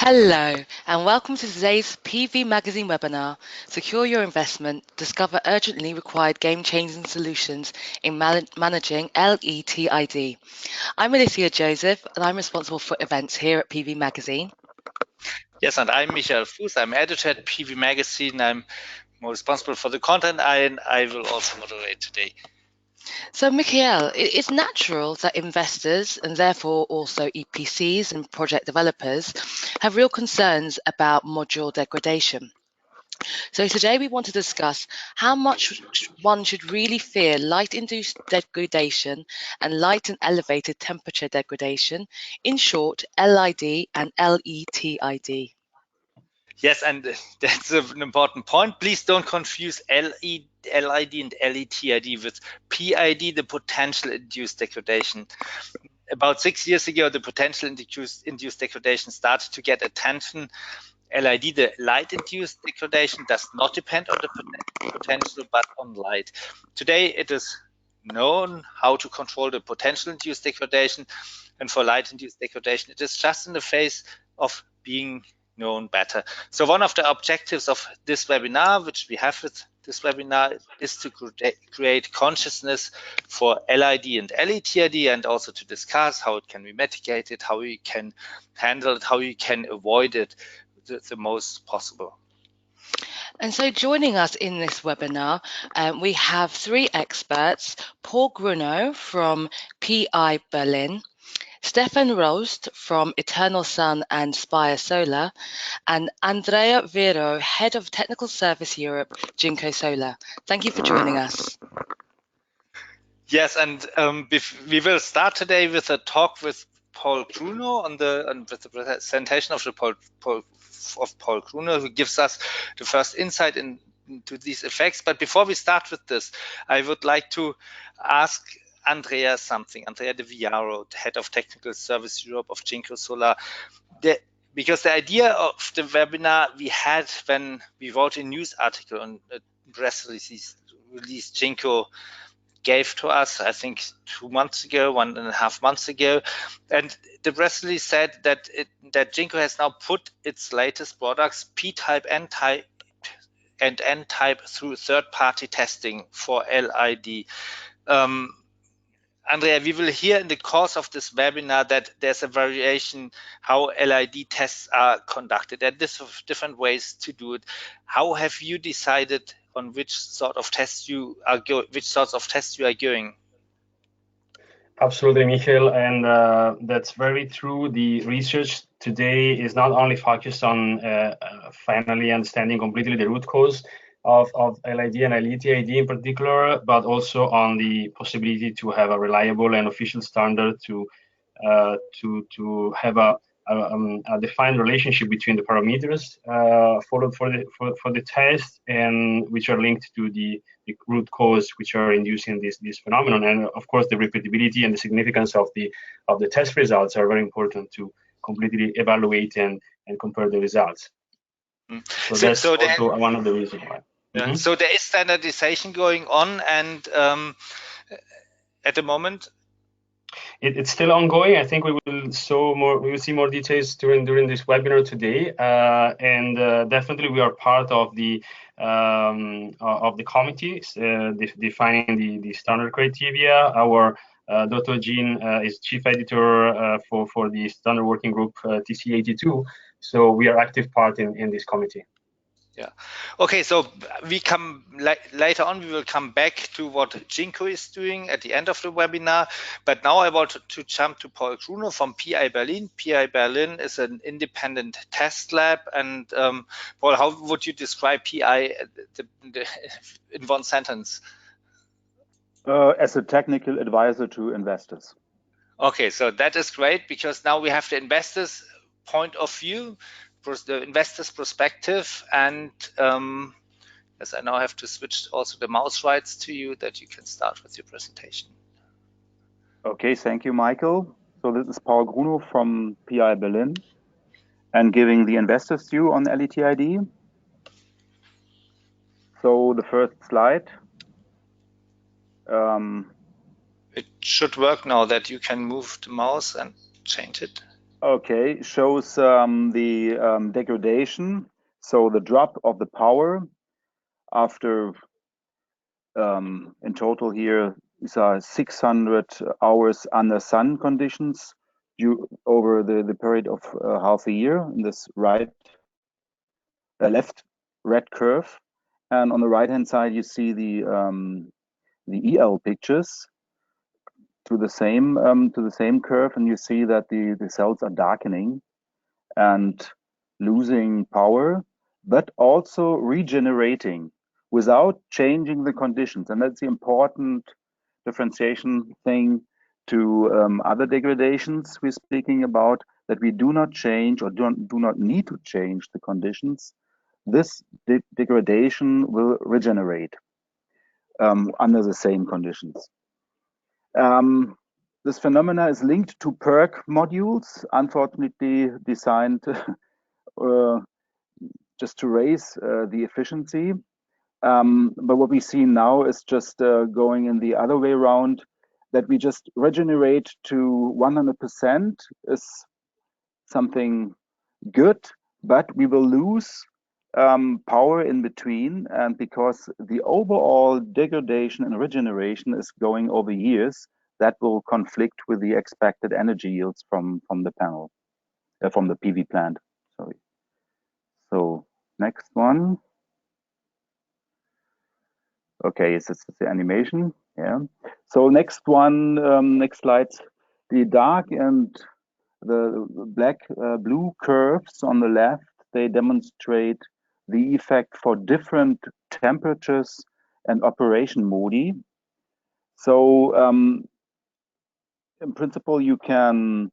Hello, and welcome to today's PV Magazine webinar, Secure Your Investment, Discover Urgently Required Game-Changing Solutions in Managing LETID. I'm Alicia Joseph, and I'm responsible for events here at PV Magazine. Yes, and I'm Michael Fuß. I'm editor at PV Magazine. I'm more responsible for the content, and I will also moderate today. So, Michael, it's natural that investors, and therefore also EPCs and project developers, have real concerns about module degradation. So today we want to discuss how much one should really fear light-induced degradation and light and elevated temperature degradation, in short, LID and LETID. Yes, and that's an important point. Please don't confuse LID and LETID with PID, the potential induced degradation. About 6 years ago, the potential induced degradation started to get attention. LID, the light-induced degradation, does not depend on the potential, but on light. Today, it is known how to control the potential-induced degradation, and for light-induced degradation, it is just in the phase of being known better. So one of the objectives of this webinar, which we have with this webinar, is to create consciousness for LID and LETID, and also to discuss how it can be mitigated, how we can handle it, how we can avoid it the most possible. And so joining us in this webinar, we have three experts: Paul Grunow from PI Berlin, Stefan Rost from Eternal Sun and Spire Solar, and Andrea Viaro, Head of Technical Service Europe, Jinko Solar. Thank you for joining us. Yes, and we will start today with a talk with Paul Grunow with the presentation of Paul Grunow, who gives us the first insight into these effects. But before we start with this, I would like to ask Andrea something. Andrea Viaro, Head of Technical Service Europe of Jinko Solar. Because the idea of the webinar we had when we wrote a news article on a press release Jinko gave to us, I think 2 months ago, 1.5 months ago, and the press release said that Jinko has now put its latest products, P-type, N-type, and N-type, through third-party testing for LID. Andrea, we will hear in the course of this webinar that there's a variation how LID tests are conducted. There are different ways to do it. How have you decided on which sorts of tests you are going? Absolutely, Michael, and that's very true. The research today is not only focused on finally understanding completely the root cause of LID and LETID in particular, but also on the possibility to have a reliable and official standard to have a defined relationship between the parameters followed for the test, and which are linked to the root cause which are inducing this phenomenon. And of course, the repeatability and the significance of the test results are very important to completely evaluate and compare the results. So that's also one of the reasons why. Yeah. So there is standardization going on, and at the moment, it's still ongoing. I think we will see more details during this webinar today, and definitely we are part of the committee defining the standard criteria. Our Dr. Jean is chief editor for the standard working group TC82, so we are active part in this committee. Yeah. Okay, so we come later on. We will come back to what Jinko is doing at the end of the webinar. But now I want to jump to Paul Grunow from PI Berlin. PI Berlin is an independent test lab. And Paul, how would you describe PI in one sentence? As a technical advisor to investors. Okay, so that is great, because now we have the investors' point of view, the investor's perspective, and yes, I now have to switch also the mouse rights to you, that you can start with your presentation. Okay, thank you, Michael. So this is Paul Grunow from PI Berlin, and giving the investor's view on LETID. So the first slide. It should work now that you can move the mouse and change it. Okay, shows the degradation. So the drop of the power after, in total here, these are 600 hours under sun conditions over the period of half a year in this left red curve. And on the right hand side, you see the EL pictures to the same curve, and you see that the cells are darkening and losing power, but also regenerating without changing the conditions. And that's the important differentiation thing to other degradations we're speaking about, that we do not change or do not need to change the conditions. This degradation will regenerate under the same conditions. This phenomena is linked to PERC modules, unfortunately designed just to raise the efficiency. But what we see now is just going in the other way around, that we just regenerate to 100% is something good, but we will lose power in between, and because the overall degradation and regeneration is going over years, that will conflict with the expected energy yields from the panel, from the PV plant. Sorry. So next one. Okay, it's the animation. Yeah. So next one, next slide. The dark and the black blue curves on the left, they demonstrate the effect for different temperatures and operation modi. So in principle, you can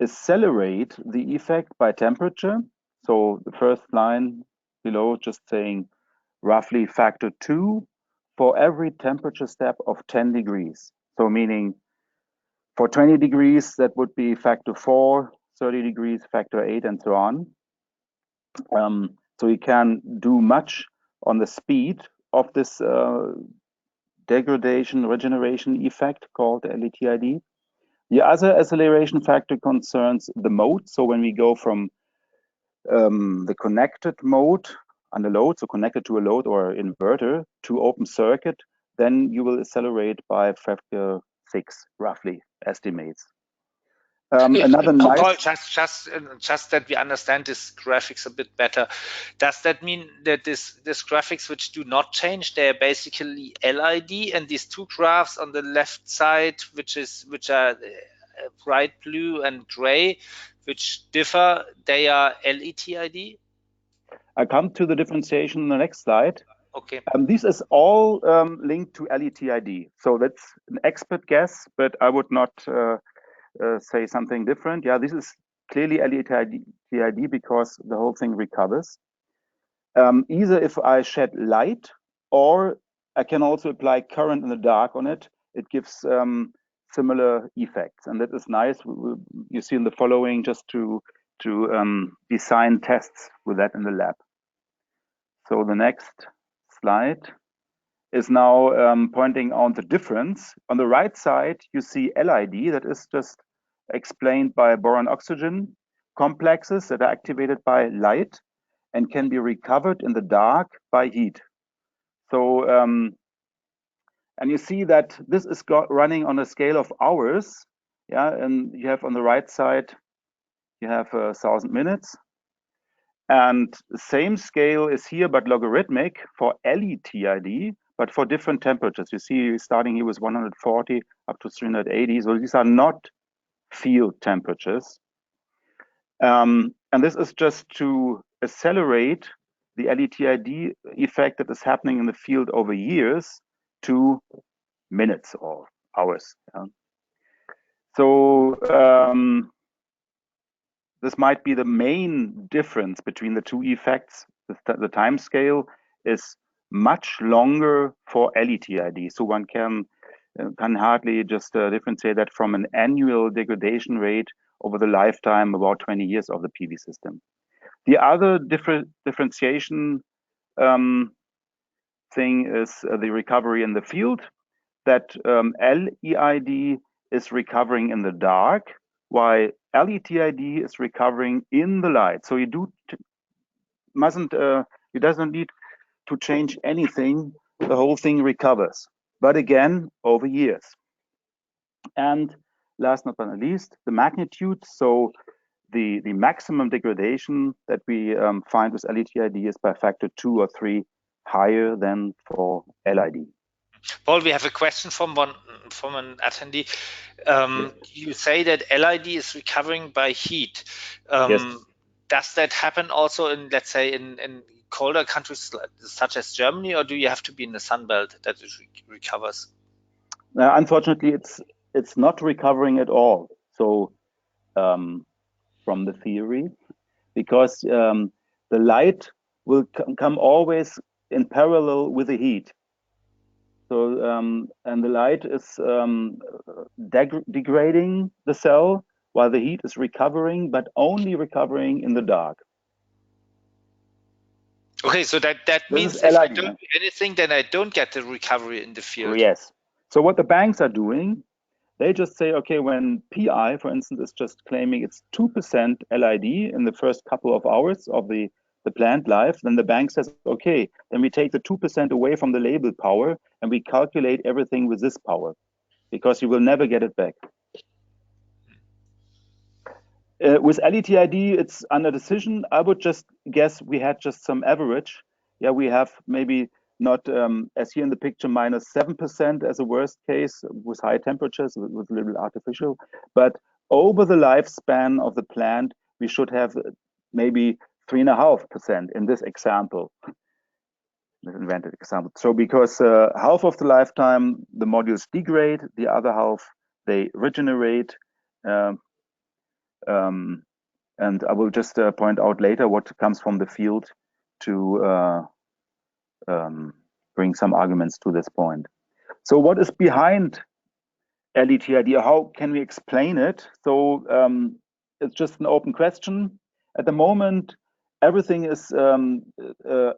accelerate the effect by temperature. So the first line below just saying roughly factor 2 for every temperature step of 10 degrees. So meaning for 20 degrees, that would be factor 4, 30 degrees, factor 8, and so on. So you can do much on the speed of this degradation regeneration effect called LITID. The other acceleration factor concerns the mode. So when we go from the connected mode under load, so connected to a load or inverter, to open circuit, then you will accelerate by factor 6, roughly, estimates. Another nice... Paul, just that we understand this graphics a bit better. Does that mean that this graphics which do not change, they're basically LID, and these two graphs on the left side, which are bright blue and gray, which differ, they are LETID? I come to the differentiation on the next slide. Okay. This is all linked to LETID. So that's an expert guess, but I would not say something different. Yeah, this is clearly LETID because the whole thing recovers. Either if I shed light, or I can also apply current in the dark on it, it gives similar effects, and that is nice. You see in the following, just to design tests with that in the lab. So the next slide is now pointing out the difference. On the right side, you see LID, that is just explained by boron-oxygen complexes that are activated by light and can be recovered in the dark by heat. So, and you see that this is running on a scale of hours. Yeah, and you have on the right side, you have 1,000 minutes. And the same scale is here, but logarithmic for LETID, but for different temperatures. You see, starting here with 140 up to 380. So these are not field temperatures. And this is just to accelerate the LETID effect that is happening in the field over years to minutes or hours. Yeah. So this might be the main difference between the two effects. The time scale is much longer for LETID, so one can hardly just differentiate that from an annual degradation rate over the lifetime, about 20 years of the PV system. The other differentiation thing is the recovery in the field, that LEID is recovering in the dark, why LETID is recovering in the light. So you doesn't need to change anything. The whole thing recovers, but again, over years. And last but not least, the magnitude. So the maximum degradation that we find with LETID is by factor 2 or 3 higher than for LID. Paul, we have a question from an attendee. You say that LID is recovering by heat. Yes. Does that happen also in, let's say, in colder countries such as Germany, or do you have to be in the sun belt that it recovers? Unfortunately, it's not recovering at all. So from the theory, because the light will come always in parallel with the heat. So and the light is degrading the cell while the heat is recovering, but only recovering in the dark. Okay, so that means if I don't do anything, then I don't get the recovery in the field. Yes. So what the banks are doing, they just say, okay, when PI, for instance, is just claiming it's 2% LID in the first couple of hours of the plant life, then the bank says, okay, then we take the 2% away from the label power and we calculate everything with this power, because you will never get it back. With LETID, it's under decision. I would just guess we had just some average. Yeah, we have maybe not, as here in the picture, -7% as a worst case with high temperatures, with a little artificial. But over the lifespan of the plant, we should have maybe 3.5% in this example, this invented example. So because half of the lifetime, the modules degrade, the other half, they regenerate. And I will just point out later what comes from the field to bring some arguments to this point. So what is behind LETID? How can we explain it? So it's just an open question. At the moment, everything is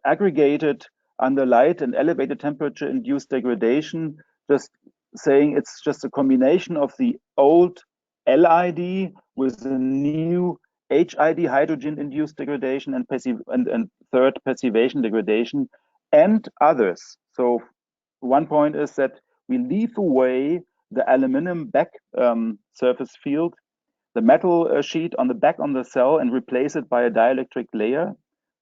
aggregated under light and elevated temperature induced degradation, just saying it's just a combination of the old LID with the new HID, hydrogen-induced degradation, and third, passivation degradation, and others. So one point is that we leave away the aluminum back surface field, the metal sheet on the back on the cell, and replace it by a dielectric layer,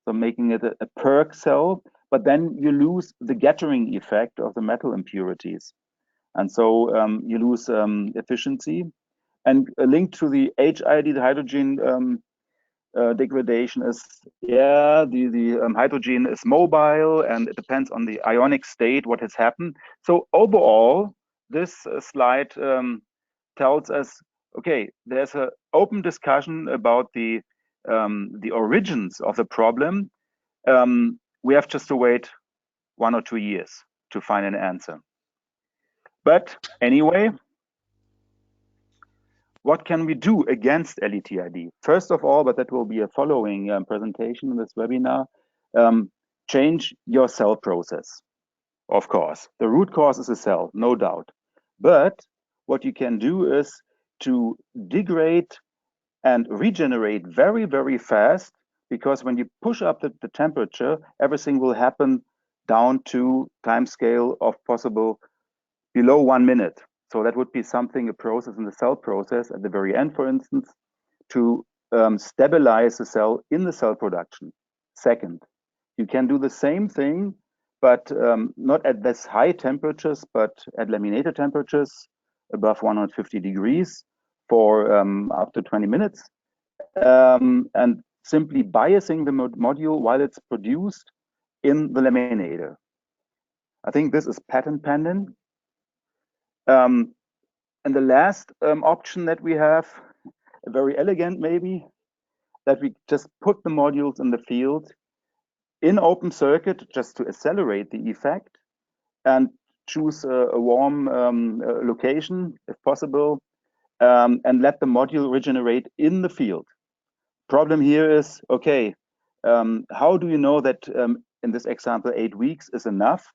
so making it a PERC cell. But then you lose the Gathering effect of the metal impurities. And so you lose efficiency. And a link to the HID, the hydrogen degradation is, yeah, the hydrogen is mobile and it depends on the ionic state, what has happened. So overall, this slide tells us, okay, there's an open discussion about the origins of the problem. We have just to wait 1 or 2 years to find an answer. But anyway, what can we do against LETID? First of all, but that will be a following presentation in this webinar, change your cell process. Of course, the root cause is a cell, no doubt. But what you can do is to degrade and regenerate very, very fast, because when you push up the temperature, everything will happen down to time scale of possible below 1 minute. So that would be something, a process in the cell process at the very end, for instance, to stabilize the cell in the cell production. Second, you can do the same thing, but not at this high temperatures, but at laminated temperatures above 150 degrees for up to 20 minutes, and simply biasing the module while it's produced in the laminator. I think this is patent pending. And the last option that we have, very elegant maybe, that we just put the modules in the field in open circuit just to accelerate the effect, and choose a warm location if possible, and let the module regenerate in the field. Problem here is, okay, how do you know that in this example 8 weeks is enough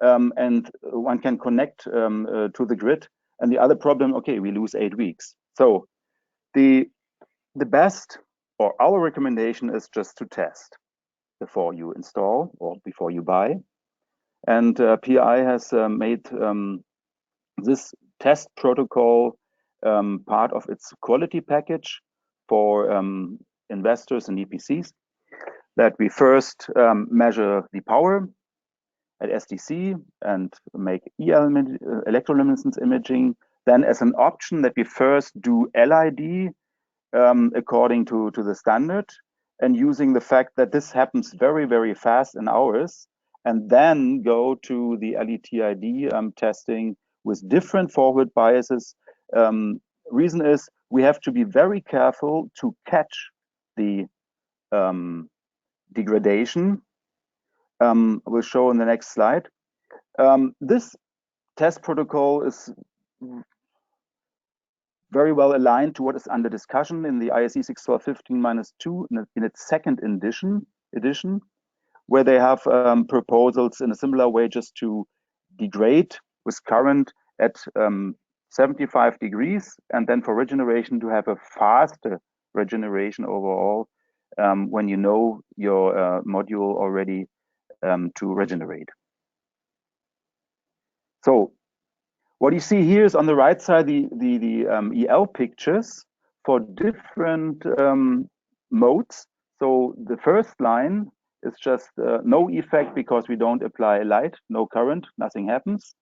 and one can connect to the grid? And the other problem, okay, we lose 8 weeks. So The best, or our recommendation, is just to test before you install or before you buy. And PI has made this test protocol part of its quality package for investors and EPCs, that we first measure the power at SDC and make electroluminescence imaging. Then as an option that we first do LID according to the standard, and using the fact that this happens very, very fast in hours, and then go to the LETID testing with different forward biases. Reason is we have to be very careful to catch the degradation. We'll show in the next slide. This test protocol is very well aligned to what is under discussion in the ISE 61215-2 in its second edition, where they have proposals in a similar way just to degrade with current at 75 degrees, and then for regeneration to have a faster regeneration overall when you know your module already to regenerate. So what you see here is on the right side the EL pictures for different modes. So the first line is just no effect because we don't apply light, no current, nothing happens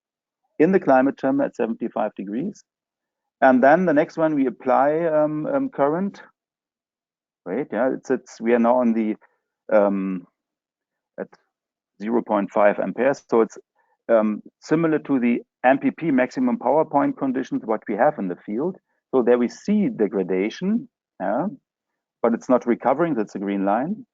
in the climate chamber at 75 degrees. And then the next one we apply current. Right? Yeah, we are now on the at 0.5 amperes. So it's similar to the MPP, maximum power point conditions, what we have in the field. So there we see degradation, but it's not recovering. That's a green line.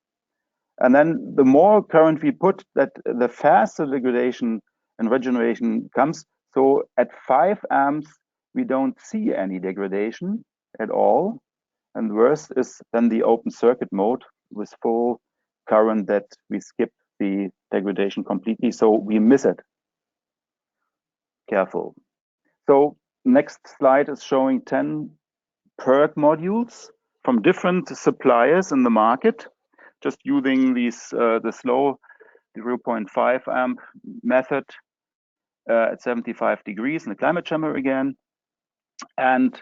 And then the more current we put, that the faster degradation and regeneration comes. So at 5 amps, we don't see any degradation at all. And worse is then the open circuit mode with full current, that we skip the degradation completely. So we miss it. Careful. So next slide is showing 10 PERC modules from different suppliers in the market, just using these the slow 0.5 amp method at 75 degrees in the climate chamber again. And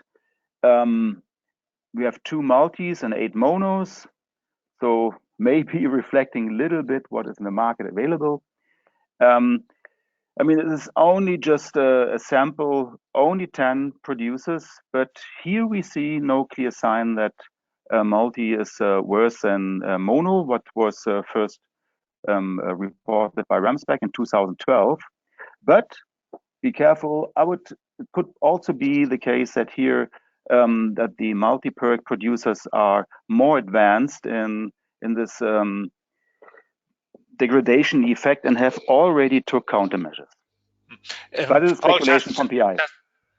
we have 2 multis and 8 monos. So maybe reflecting a little bit what is in the market available. I mean, it is only just a sample, only 10 producers, but here we see no clear sign that multi is worse than mono, what was first reported by Ramsbeck in 2012. But be careful, it could also be the case that here that the multi-PERC producers are more advanced in this degradation effect and have already took countermeasures. But it's speculation from PI.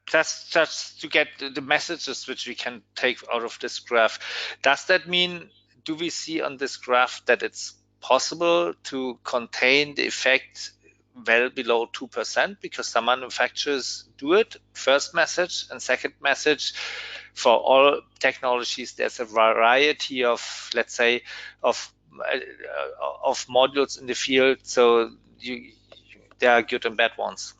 Just to get the messages which we can take out of this graph. Does that mean, do we see on this graph that it's possible to contain the effect well below 2%, because some manufacturers do it? First message. And second message, for all technologies, there's a variety of, let's say, of modules in the field, so there are good and bad ones.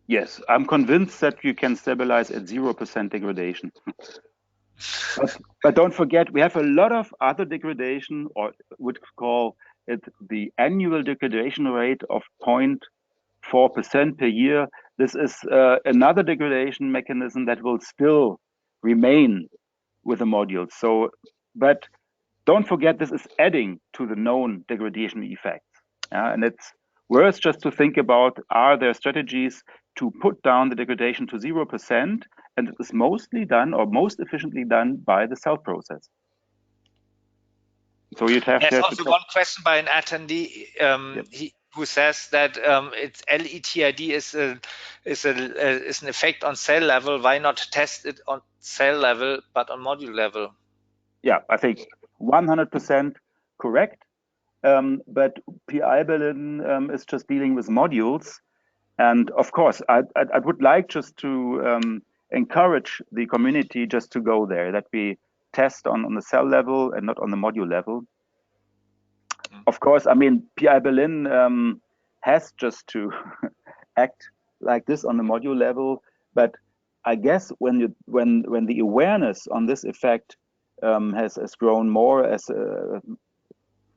Yes, I'm convinced that you can stabilize at 0% degradation. But don't forget, we have a lot of other degradation, or would call it the annual degradation rate of 0.4% per year. This is another degradation mechanism that will still remain with the module. So, but don't forget, this is adding to the known degradation effects. And it's worth just to think about, are there strategies to put down the degradation to 0%? And it is mostly done, or most efficiently done, by the cell process. So you'd have There's also one question by an attendee who says that it's LETID is an effect on cell level. Why not test it on cell level but on module level? Yeah, I think 100% correct. But PI Berlin is just dealing with modules. And of course, I would like just to encourage the community just to go there, that we test on the cell level and not on the module level. Of course, I mean, PI Berlin has just to act like this on the module level, but I guess when the awareness on this effect has grown more as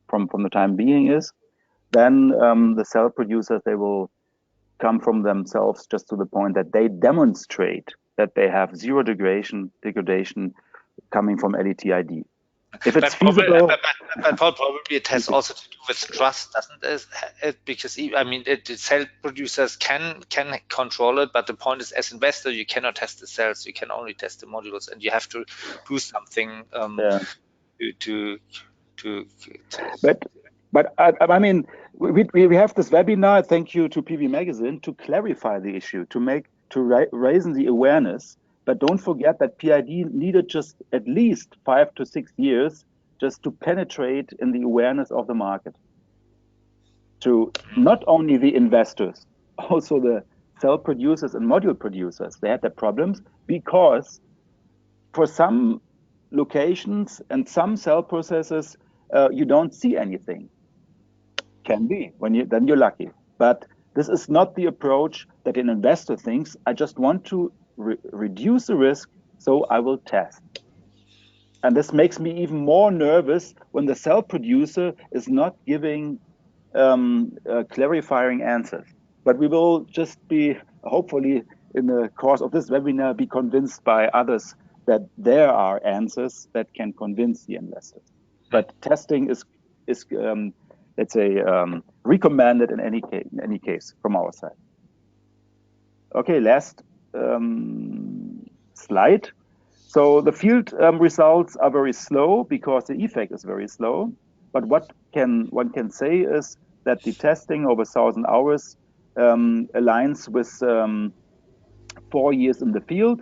from the time being is, then the cell producers, they will come from themselves just to the point that they demonstrate that they have zero degradation coming from LETID. If it's feasible, but probably it has also to do with trust, doesn't it? Because I mean, the cell producers can control it, but the point is, as investor, you cannot test the cells; you can only test the modules, and you have to do something to. But I mean, we have this webinar. Thank you to PV Magazine to clarify the issue, to raise the awareness. But don't forget that PID needed just at least 5 to 6 years just to penetrate in the awareness of the market. To not only the investors, also the cell producers and module producers, they had their problems because for some locations and some cell processes, you don't see anything. Can be, then you're lucky. But this is not the approach that an investor thinks. I just want to reduce the risk, so I will test. And this makes me even more nervous when the cell producer is not giving clarifying answers. But we will just be, hopefully, in the course of this webinar, be convinced by others that there are answers that can convince the investors. But testing is let's say, recommended in any case from our side. Okay, last slide. So the field results are very slow because the effect is very slow. But what one can say is that the testing over 1,000 hours aligns with 4 years in the field.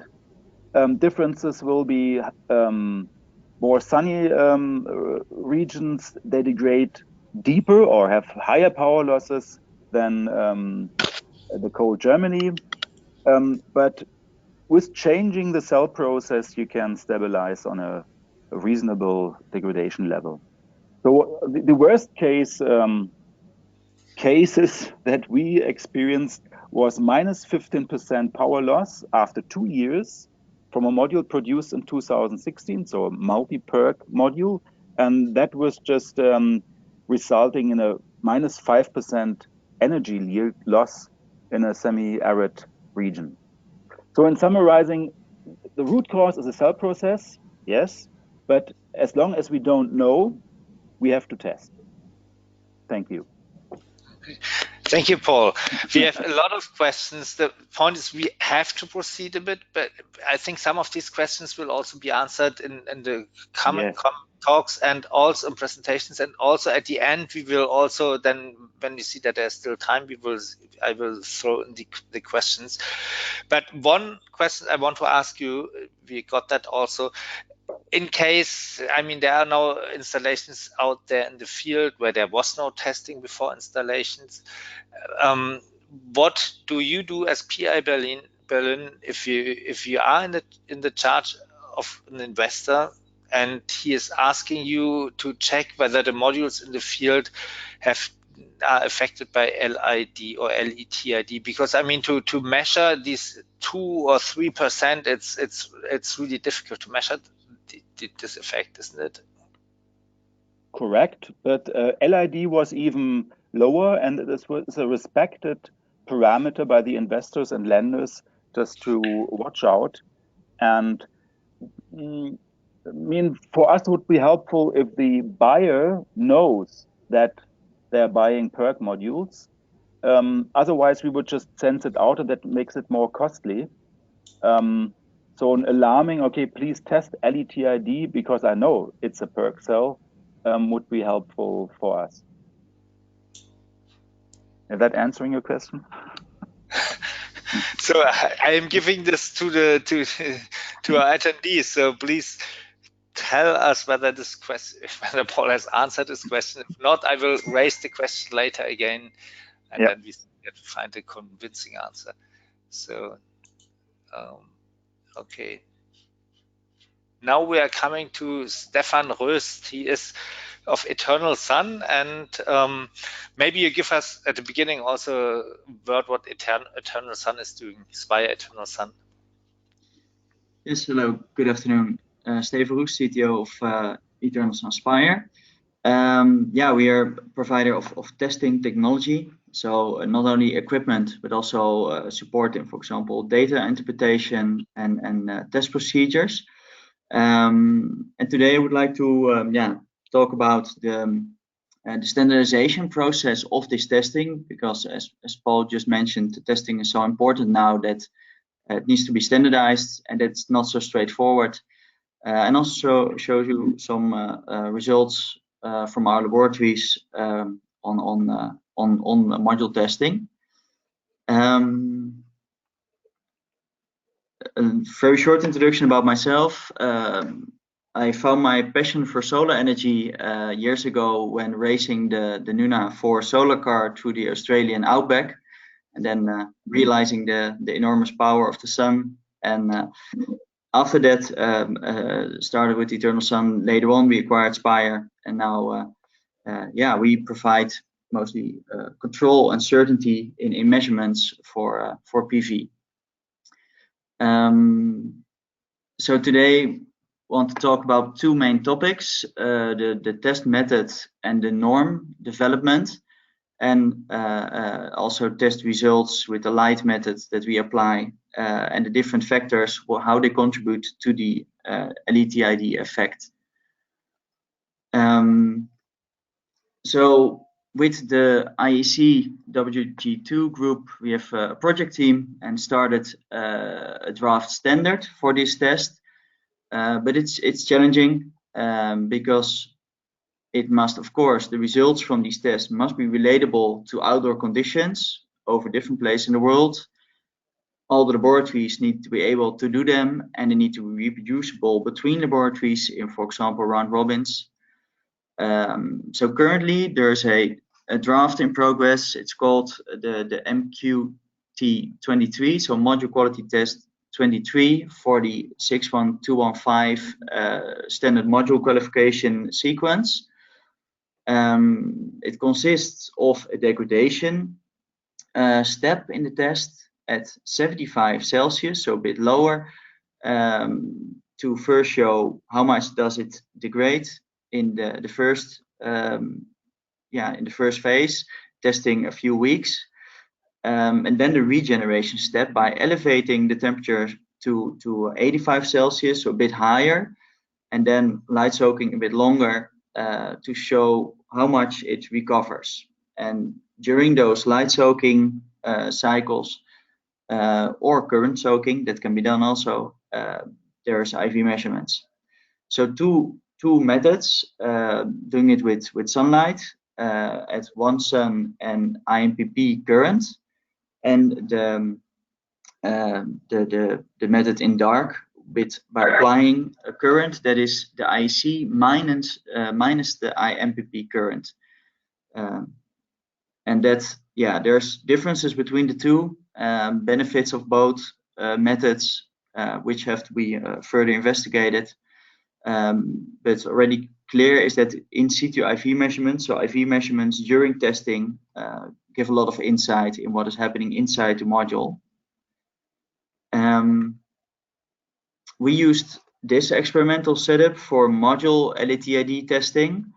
Differences will be more sunny regions, they degrade deeper or have higher power losses than the cold Germany. But with changing the cell process, you can stabilize on a reasonable degradation level. So the worst case cases that we experienced was minus 15% power loss after 2 years from a module produced in 2016, so a multi-PERC module, and that was just resulting in a minus 5% energy yield loss in a semi-arid region. So in summarizing, the root cause is a cell process, yes, but as long as we don't know, we have to test. Thank you. Thank you, Paul. We have a lot of questions. The point is we have to proceed a bit, but I think some of these questions will also be answered in the common talks and also in presentations. And also at the end, we will also then, when we see that there's still time, I will throw in the questions. But one question I want to ask you, we got that also. In case, I mean, there are no installations out there in the field where there was no testing before installations. What do you do as PI Berlin if you are in the charge of an investor and he is asking you to check whether the modules in the field are affected by LID or LETID? Because I mean, to measure these 2 or 3%, it's really difficult to measure this effect, isn't it? Correct, but LID was even lower, and this was a respected parameter by the investors and lenders just to watch out. And I mean, for us, it would be helpful if the buyer knows that they're buying PERC modules. Otherwise, we would just sense it out, and that makes it more costly. So an alarming, okay, please test LETID because I know it's a PERC cell, would be helpful for us. Is that answering your question? So I am giving this to our attendees. So please tell us whether whether Paul has answered this question. If not, I will raise the question later again, and then we have to find a convincing answer. So Okay. Now we are coming to Stefan Röst. He is of Eternal Sun, and maybe you give us at the beginning also a word what Eternal Sun is doing, Spire Eternal Sun. Yes, hello, good afternoon. Stefan Röst, CTO of Eternal Sun Spire. Yeah, we are a provider of testing technology. So not only equipment, but also support in, for example, data interpretation and test procedures. And today I would like to talk about the standardization process of this testing, because as Paul just mentioned, the testing is so important now that it needs to be standardized, and it's not so straightforward. And also show you some results from our laboratories on module testing. A very short introduction about myself. I found my passion for solar energy years ago when racing the Nuna 4 solar car through the Australian outback, and then realizing the enormous power of the sun. And after that, started with Eternal Sun. Later on, we acquired Spire, and now, yeah, we provide mostly control and certainty in measurements for PV. So today, want to talk about two main topics: the test method and the norm development, and also test results with the LID methods that we apply, and the different factors, how they contribute to the LETID effect. So with the IEC WG2 group, we have a project team and started a draft standard for this test. But it's challenging because it must, of course, the results from these tests must be relatable to outdoor conditions over different places in the world. All the laboratories need to be able to do them, and they need to be reproducible between laboratories in, for example, round robins. So currently there's a draft in progress. It's called the MQT23, so Module Quality Test 23 for the 61215 standard module qualification sequence. It consists of a degradation step in the test at 75 Celsius, so a bit lower, to first show how much does it degrade in the first in the first phase, testing a few weeks, and then the regeneration step by elevating the temperature to 85 Celsius, so a bit higher, and then light soaking a bit longer to show how much it recovers. And during those light soaking cycles or current soaking, that can be done also, there's IV measurements. So two methods, doing it with sunlight at 1 sun and IMPP current, and the method in dark by applying a current that is the IC minus the IMPP current. And that, yeah, there's differences between the two, benefits of both methods, which have to be further investigated. But already clear is that in situ IV measurements, so IV measurements during testing, give a lot of insight in what is happening inside the module. We used this experimental setup for module LETID testing.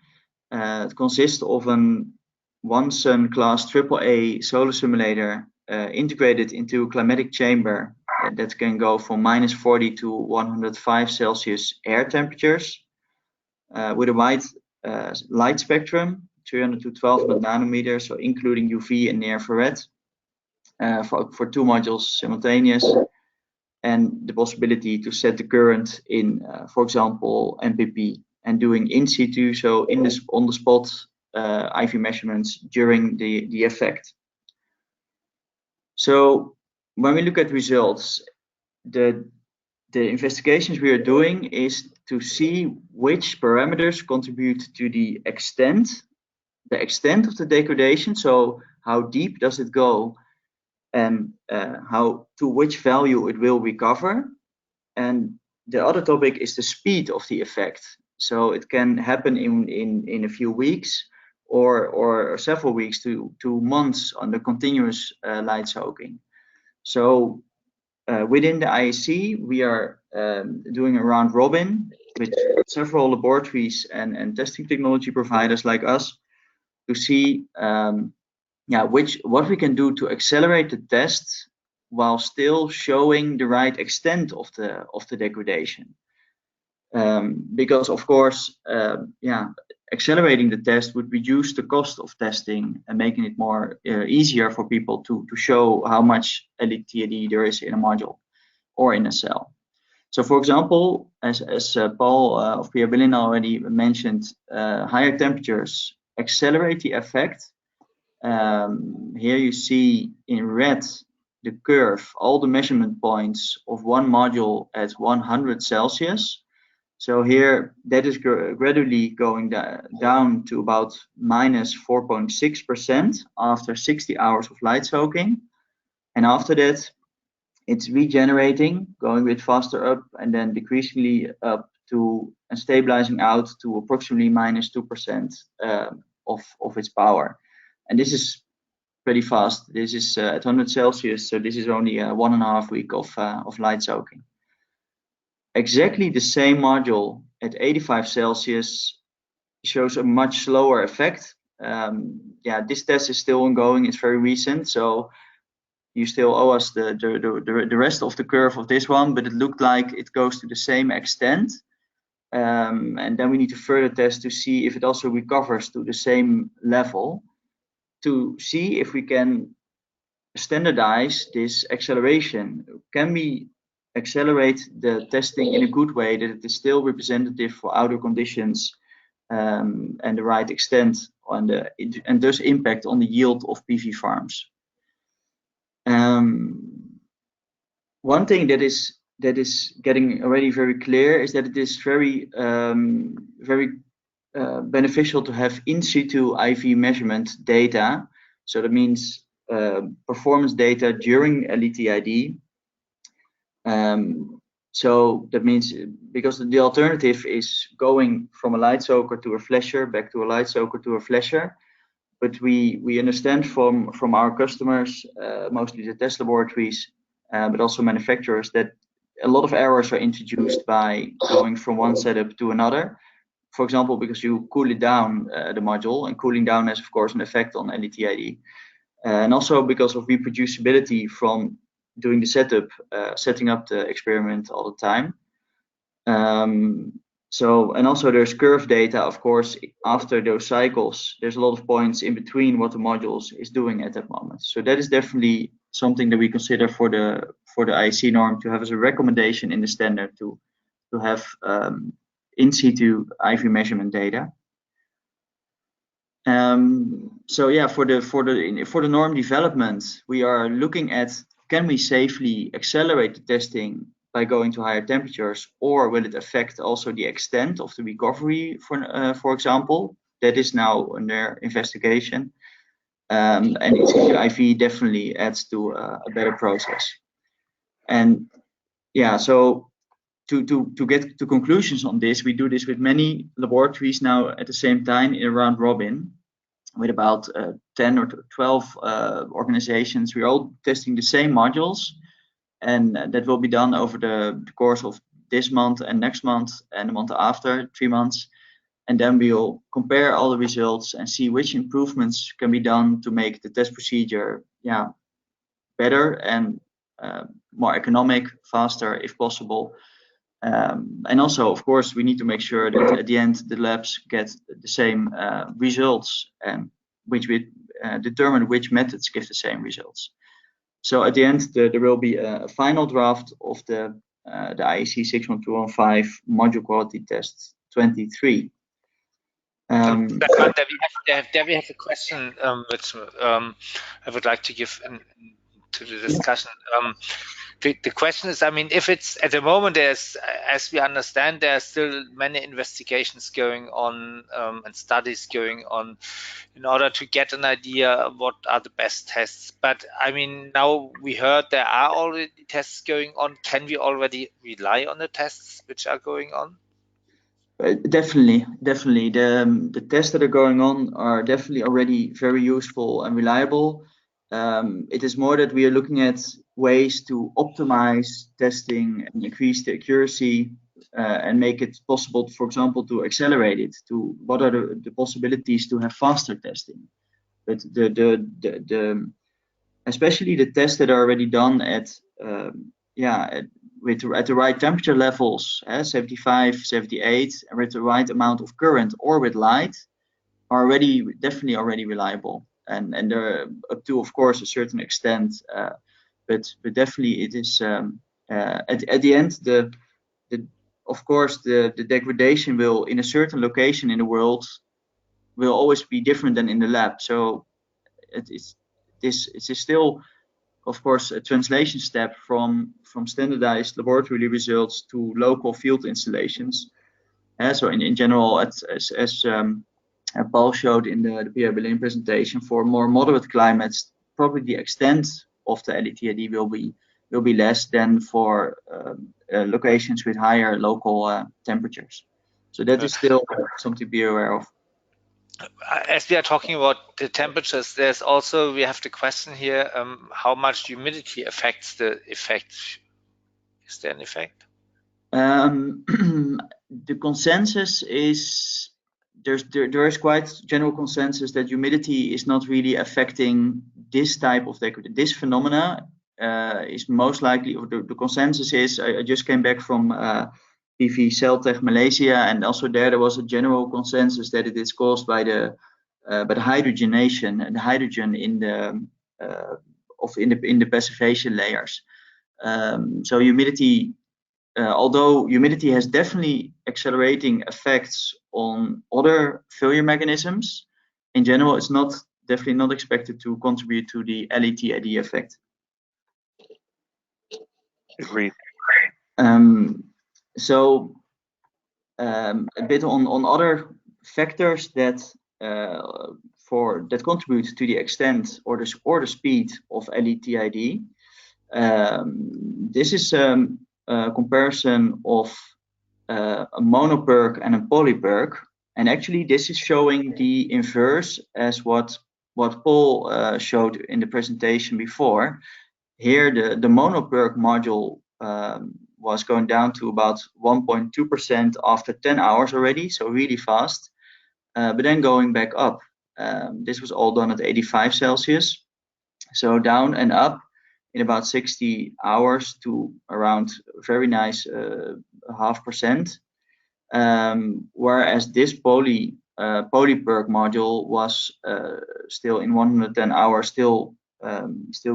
It consists of an 1 sun class AAA solar simulator integrated into a climatic chamber that can go from -40 to 105 Celsius air temperatures, with a wide light spectrum, 300 to 1200 nanometers, so including UV and near infrared, for 2 modules simultaneous, and the possibility to set the current in, for example, MPP, and doing in situ, so on the spot IV measurements during the effect. So when we look at results, the investigations we are doing is to see which parameters contribute to the extent of the degradation, so how deep does it go, and to which value it will recover, And the other topic is the speed of the effect. So it can happen in a few weeks or several weeks to months under continuous light soaking. So within the IEC, we are doing a round robin with several laboratories and testing technology providers like us to see what we can do to accelerate the test while still showing the right extent of the degradation. Because of course, accelerating the test would reduce the cost of testing and making it more easier for people to show how much LID there is in a module or in a cell. So for example, as Paul of PR Berlin already mentioned, higher temperatures accelerate the effect. Here you see in red the curve, all the measurement points of one module at 100 Celsius. So here that is gradually going down to about minus 4.6% after 60 hours of light soaking. And after that, it's regenerating, going a bit faster up and then decreasingly up to and stabilizing out to approximately minus 2% of its power. And this is pretty fast. This is at 100 Celsius, so this is only 1.5 weeks of light soaking. Exactly the same module at 85 Celsius shows a much slower effect. This test is still ongoing. It's very recent, so you still owe us the rest of the curve of this one, but it looked like it goes to the same extent. And then we need to further test to see if it also recovers to the same level, to see if we can standardize this acceleration. Can we accelerate the testing in a good way that it is still representative for outdoor conditions and the right extent and thus impact on the yield of PV farms? One thing that is getting already very clear is that it is very beneficial to have in situ IV measurement data. So that means performance data during LID. So that means because the alternative is going from a light soaker to a flasher, back to a light soaker to a flasher. But we understand from our customers, mostly the test laboratories, but also manufacturers, that a lot of errors are introduced by going from one setup to another. For example, because you cool it down, the module, and cooling down has of course an effect on LID. And also because of reproducibility from doing the setup, setting up the experiment all the time. And also there's curve data, of course, after those cycles. There's a lot of points in between what the modules is doing at that moment. So that is definitely something that we consider for the IEC norm to have as a recommendation in the standard to have in situ IV measurement data. So yeah, for the norm development, we are looking at, can we safely accelerate the testing by going to higher temperatures, or will it affect also the extent of the recovery, for example? That is now under investigation. And IV definitely adds to a better process. And yeah, so to get to conclusions on this, we do this with many laboratories now at the same time in a round robin, with about 10 or 12 organizations. We're all testing the same modules, and that will be done over the course of this month and next month and the month after, 3 months. And then we'll compare all the results and see which improvements can be done to make the test procedure better and more economic, faster if possible. And also, of course, we need to make sure that at the end the labs get the same results, and which we determine which methods give the same results. So at the end, there will be a final draft of the IEC 61215 module quality test 23. There we have a question which I would like to give to the discussion. The question is, I mean, if it's at the moment, there's, as we understand, there are still many investigations going on and studies going on in order to get an idea of what are the best tests. But I mean, now we heard there are already tests going on. Can we already rely on the tests which are going on? Definitely. The tests that are going on are definitely already very useful and reliable. It is more that we are looking at ways to optimize testing and increase the accuracy and make it possible, for example, to accelerate it. To what are the possibilities to have faster testing? But the especially the tests that are already done at the right temperature levels, 75, 78, and with the right amount of current or with light, are definitely already reliable, and they're up to, of course, a certain extent, but definitely it is at the end of course the degradation will in a certain location in the world will always be different than in the lab. So it is still, of course, a translation step from standardized laboratory results to local field installations. So in general, as Paul showed in the PR Berlin presentation, for more moderate climates, probably the extent of the LID will be less than for locations with higher local temperatures. So that is still something to be aware of. As we are talking about the temperatures, there's also, we have the question here, how much humidity affects the effect. Is there an effect? The consensus is there is quite general consensus that humidity is not really affecting this type of degradation. This phenomena is most likely, or the consensus is, I just came back from PV Celtech Malaysia, and also there was a general consensus that it is caused by the hydrogenation and the hydrogen in the passivation layers. So humidity, although humidity has definitely accelerating effects on other failure mechanisms, in general, it's definitely not expected to contribute to the LID effect. Agreed. So a bit on other factors that contribute to the extent or the speed of LID. This is a comparison of a mono-PERC and a poly-PERC, and actually this is showing the inverse as what Paul showed in the presentation before. Here the mono-PERC module was going down to about 1.2% after 10 hours already, so really fast, but then going back up. This was all done at 85 Celsius, so down and up in about 60 hours to around very nice 0.5%, whereas this poly-PERC module was still in 110 hours, still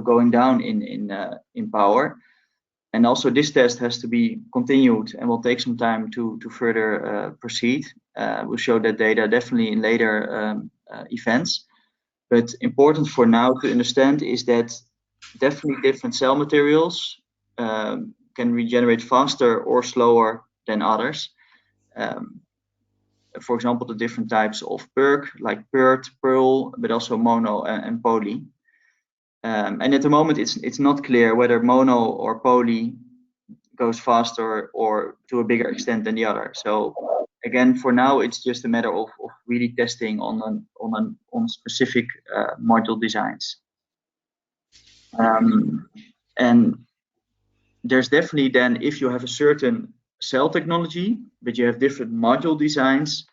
going down in power. And also this test has to be continued and will take some time to further proceed. We'll show that data definitely in later events. But important for now to understand is that definitely different cell materials can regenerate faster or slower than others. For example, the different types of PERC, like PERT, Pearl, but also mono and poly. And at the moment, it's not clear whether mono or poly goes faster or to a bigger extent than the other. So again, for now, it's just a matter of really testing on specific module designs. And there's definitely then, if you have a certain cell technology, but you have different module designs,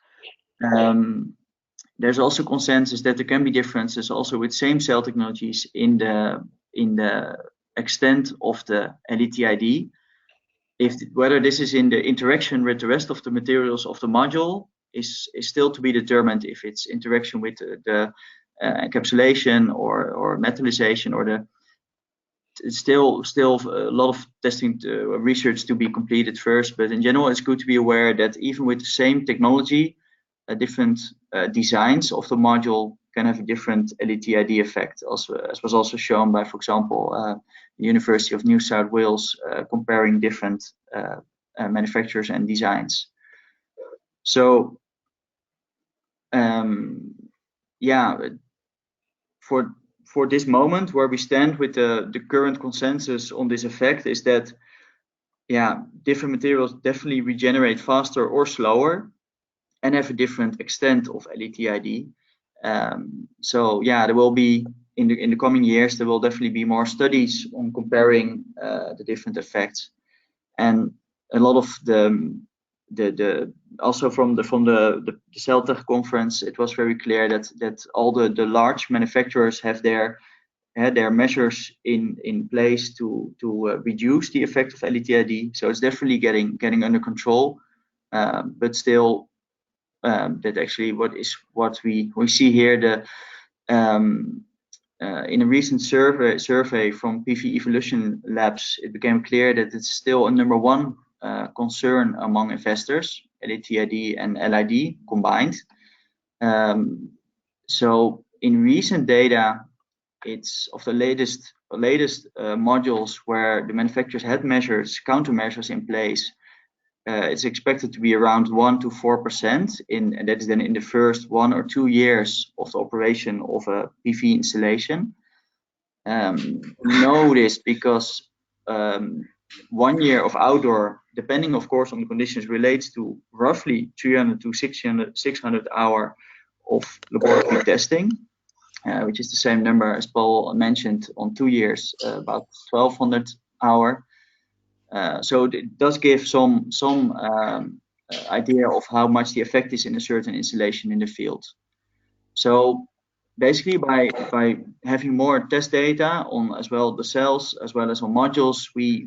there's also consensus that there can be differences also with same cell technologies in the extent of the LID. Whether this is in the interaction with the rest of the materials of the module is still to be determined, if it's interaction with the encapsulation or metallization, or it's still a lot of testing research to be completed first. But in general, it's good to be aware that even with the same technology, different designs of the module can have a different LID effect, also, as was also shown by, for example, the University of New South Wales, comparing different manufacturers and designs. So, yeah, for this moment, where we stand with the current consensus on this effect is that, yeah, different materials definitely regenerate faster or slower and have a different extent of LID. So yeah, there will be in the coming years, there will definitely be more studies on comparing the different effects, and a lot of the also from the CELTEC conference, it was very clear that all the large manufacturers have their measures in place to reduce the effect of LID. So it's definitely getting under control, but still. That actually what we see here, in a recent survey from PV Evolution Labs, it became clear that it's still a #1 concern among investors, LID and LID combined. So in recent data, it's of the latest modules where the manufacturers had countermeasures in place. It's expected to be around 1 to 4%, and that is then in the first 1 or 2 years of the operation of a PV installation. We know this because 1 year of outdoor, depending of course on the conditions, relates to roughly 300 to 600 hours of laboratory testing, which is the same number as Paul mentioned on 2 years, about 1,200 hours. So it does give some idea of how much the effect is in a certain installation in the field. So basically, by having more test data on as well the cells as well as on modules, we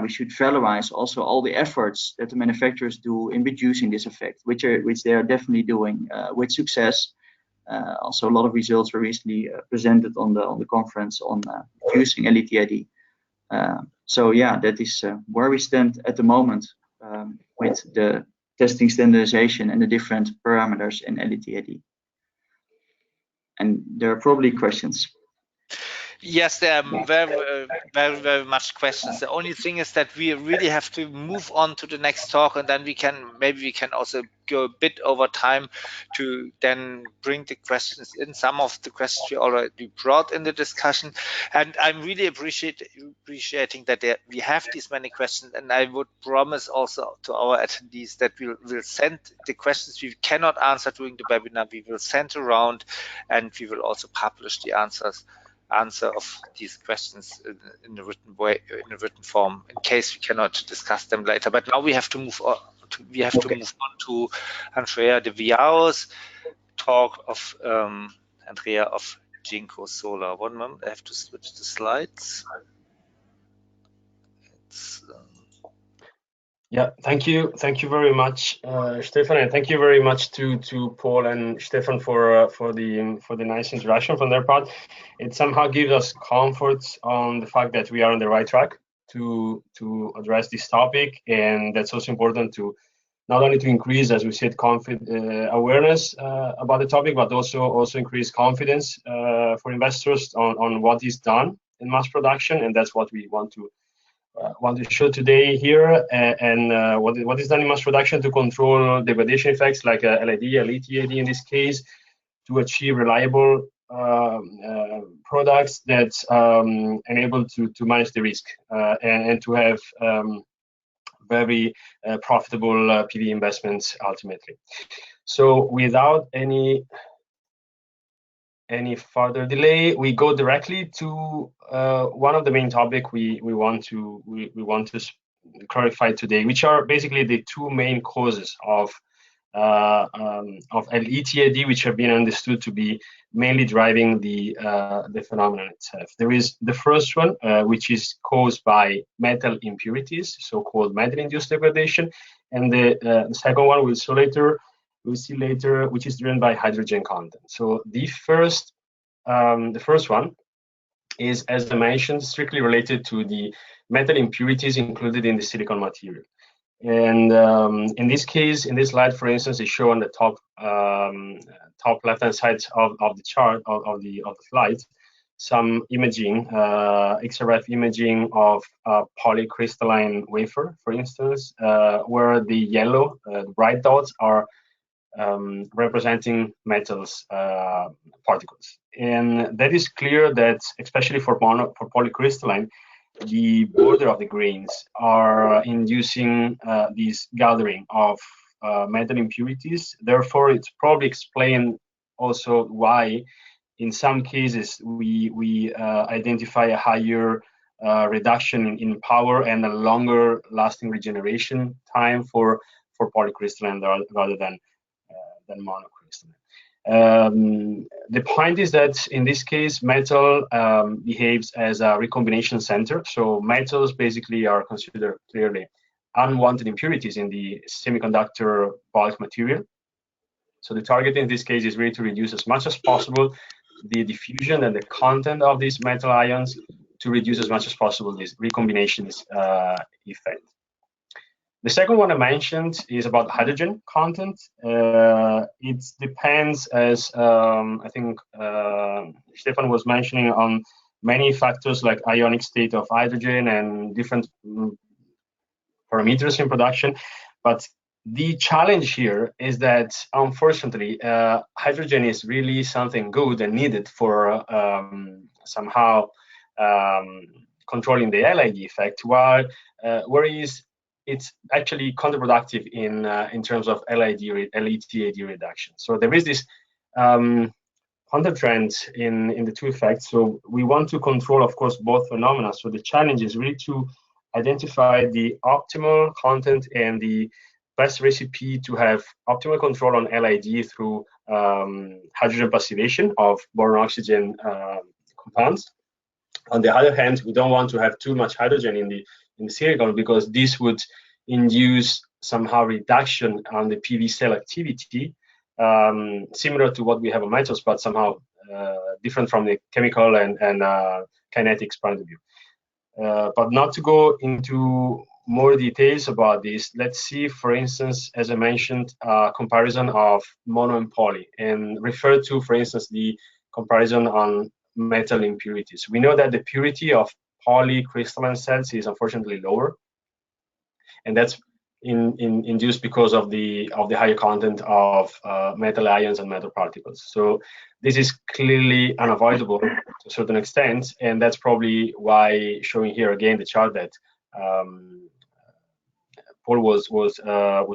should valorize also all the efforts that the manufacturers do in reducing this effect, which they are definitely doing with success. Also, a lot of results were recently presented on the conference on reducing LID. So yeah, that is where we stand at the moment with the testing standardization and the different parameters in LID. And there are probably questions. Yes, there are very much questions. The only thing is that we really have to move on to the next talk, and then maybe we can also go a bit over time to then bring the questions in. Some of the questions we already brought in the discussion, and I'm really appreciating that we have these many questions, and I would promise also to our attendees that we'll send the questions we cannot answer during the webinar, we will send around, and we will also publish the answer of these questions in a written way, in a written form, in case we cannot discuss them later. But now we have to move on. To move on to Andrea Viaro's talk of Andrea of Jinko Solar. 1 moment, I have to switch the slides. Yeah, thank you very much, Stefan, and thank you very much to Paul and Stefan for the nice introduction from their part. It somehow gives us comfort on the fact that we are on the right track to address this topic, and that's also important to not only to increase, as we said, awareness about the topic, but also increase confidence for investors on what is done in mass production, and that's what we want to show today here, and what is done in mass production to control degradation effects like LID, LETID in this case, to achieve reliable products that enable to manage the risk and to have very profitable PV investments ultimately. So without any further delay, we go directly to one of the main topics we want to clarify today, which are basically the 2 main causes of LETID, which have been understood to be mainly driving the phenomenon itself. There is the first one, which is caused by metal impurities, so-called metal-induced degradation, and the second one we'll see later, which is driven by hydrogen content. So the first one is, as I mentioned, strictly related to the metal impurities included in the silicon material. And in this case, in this slide, for instance, is shown on the top left-hand side of the chart of the slide, some imaging, XRF imaging of polycrystalline wafer, for instance, where the yellow, bright dots are representing metals particles. And that is clear that, especially for polycrystalline, the border of the grains are inducing this gathering of metal impurities. Therefore, it's probably explained also why in some cases we identify a higher reduction in power and a longer lasting regeneration time for polycrystalline rather than monocrystalline. The point is that in this case, metal behaves as a recombination center. So metals basically are considered clearly unwanted impurities in the semiconductor bulk material. So the target in this case is really to reduce as much as possible the diffusion and the content of these metal ions to reduce as much as possible this recombinations effect. The second one I mentioned is about hydrogen content. It depends, as I think Stefan was mentioning, on many factors like ionic state of hydrogen and different parameters in production. But the challenge here is that, unfortunately, hydrogen is really something good and needed for somehow controlling the LID effect, while whereas it's actually counterproductive in terms of LETAD reduction. So there is this counter trend in the two effects. So we want to control, of course, both phenomena. So the challenge is really to identify the optimal content and the best recipe to have optimal control on LID through hydrogen passivation of boron oxygen compounds. On the other hand, we don't want to have too much hydrogen in the silicon, because this would induce somehow reduction on the PV cell activity, similar to what we have on metals, but somehow different from the chemical and kinetics point of view. But not to go into more details about this, let's see, for instance, as I mentioned, comparison of mono and poly, and refer to, for instance, the comparison on metal impurities. We know that the purity of polycrystalline cells is unfortunately lower, and that's induced because of the higher content of metal ions and metal particles. So this is clearly unavoidable to a certain extent, and that's probably why showing here again the chart that Paul was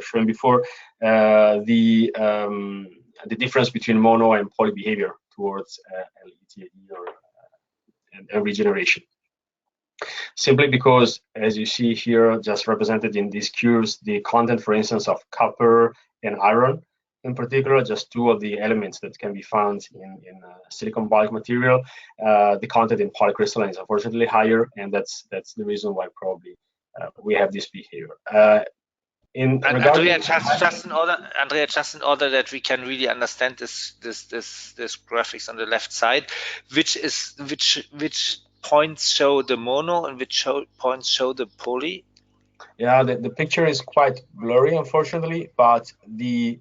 showing before, the difference between mono and poly behavior towards LETAD and regeneration. Simply because, as you see here, just represented in these curves, the content, for instance, of copper and iron, in particular, just two of the elements that can be found in silicon bulk material, the content in polycrystalline is unfortunately higher, and that's the reason why probably we have this behavior. Andrea, just in order that we can really understand this graphics on the left side, which points show the mono and which points show the poly? Yeah, the picture is quite blurry, unfortunately, but the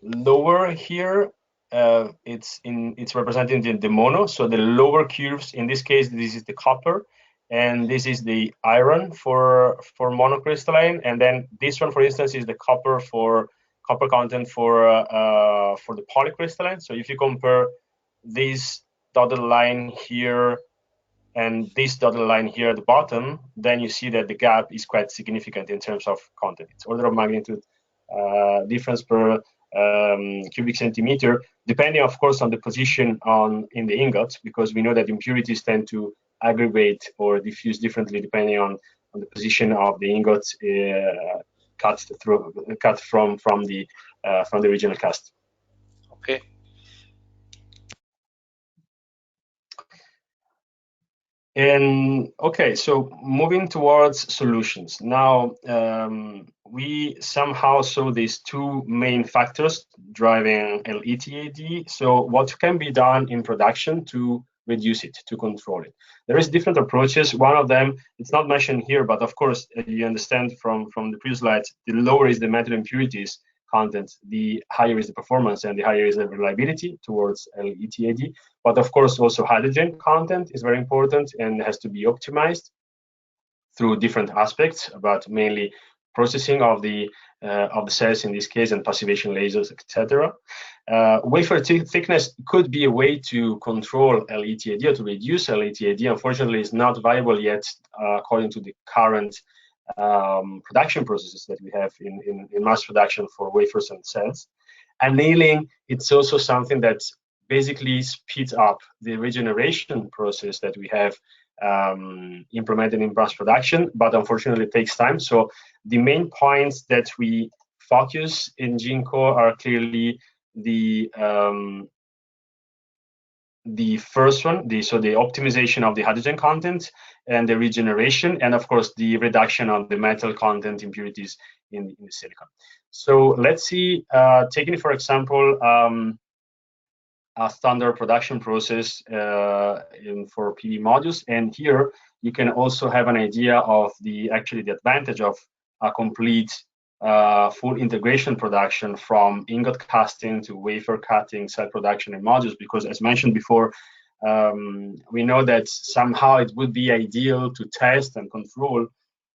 lower here, it's representing the mono. So the lower curves, in this case, this is the copper, and this is the iron for monocrystalline, and then this one, for instance, is the copper content for the polycrystalline. So if you compare this dotted line here and this dotted line here at the bottom, then you see that the gap is quite significant in terms of content. It's order of magnitude difference per cubic centimeter, depending, of course, on the position in the ingot, because we know that impurities tend to aggregate or diffuse differently depending on the position of the ingot cut from the original cast. Okay. And okay, so moving towards solutions. Now, we somehow saw these two main factors driving LETAD. So what can be done in production to reduce it, to control it. There is different approaches. One of them, it's not mentioned here, but of course, you understand from the previous slides, the lower is the metal impurities content, the higher is the performance and the higher is the reliability towards LETID. But of course, also hydrogen content is very important and has to be optimized through different aspects, but mainly processing of the cells in this case, and passivation lasers, etc. Wafer thickness could be a way to control LETID or to reduce LETID. Unfortunately, it's not viable yet according to the current production processes that we have in mass production for wafers and cells. Annealing, it's also something that basically speeds up the regeneration process that we have implemented in mass production, but unfortunately it takes time. So the main points that we focus in Jinko are clearly the first one, so the optimization of the hydrogen content and the regeneration, and of course the reduction of the metal content impurities in the silicon. So let's see, taking for example a standard production process for PV modules, and here you can also have an idea of the advantage of a complete full integration production, from ingot casting to wafer cutting, cell production, and modules, because as mentioned before, we know that somehow it would be ideal to test and control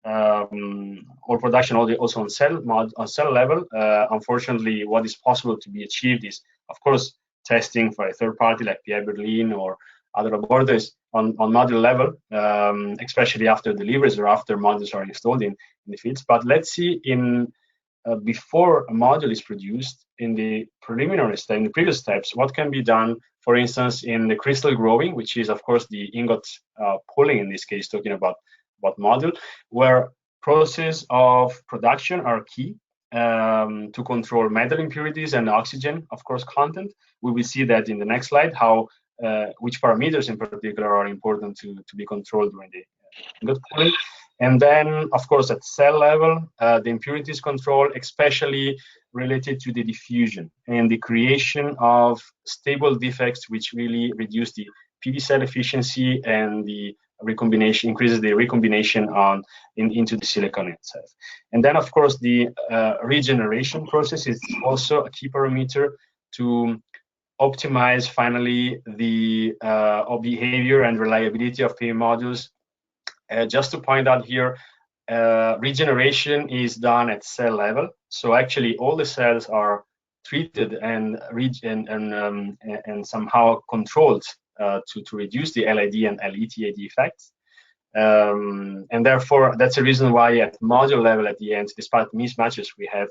all production also on cell level. Unfortunately, what is possible to be achieved is, of course, testing for a third party like PI Berlin or other laboratories on module level, especially after deliveries or after modules are installed in the fields. But let's see before a module is produced, in the preliminary step, in the previous steps, what can be done, for instance, in the crystal growing, which is of course the ingot pulling, in this case talking about module, where process of production are key to control metal impurities and oxygen, of course, content. We will see that in the next slide, how which parameters in particular are important to be controlled during the ingot pulling. And then, of course, at cell level, the impurities control, especially related to the diffusion and the creation of stable defects, which really reduce the PV cell efficiency and the recombination, increases the recombination into the silicon itself. And then, of course, the regeneration process is also a key parameter to optimize finally the behavior and reliability of PV modules. Just to point out here, regeneration is done at cell level. So actually, all the cells are treated and somehow controlled to reduce the LID and LETID effects. And therefore, that's the reason why at module level at the end, despite mismatches we have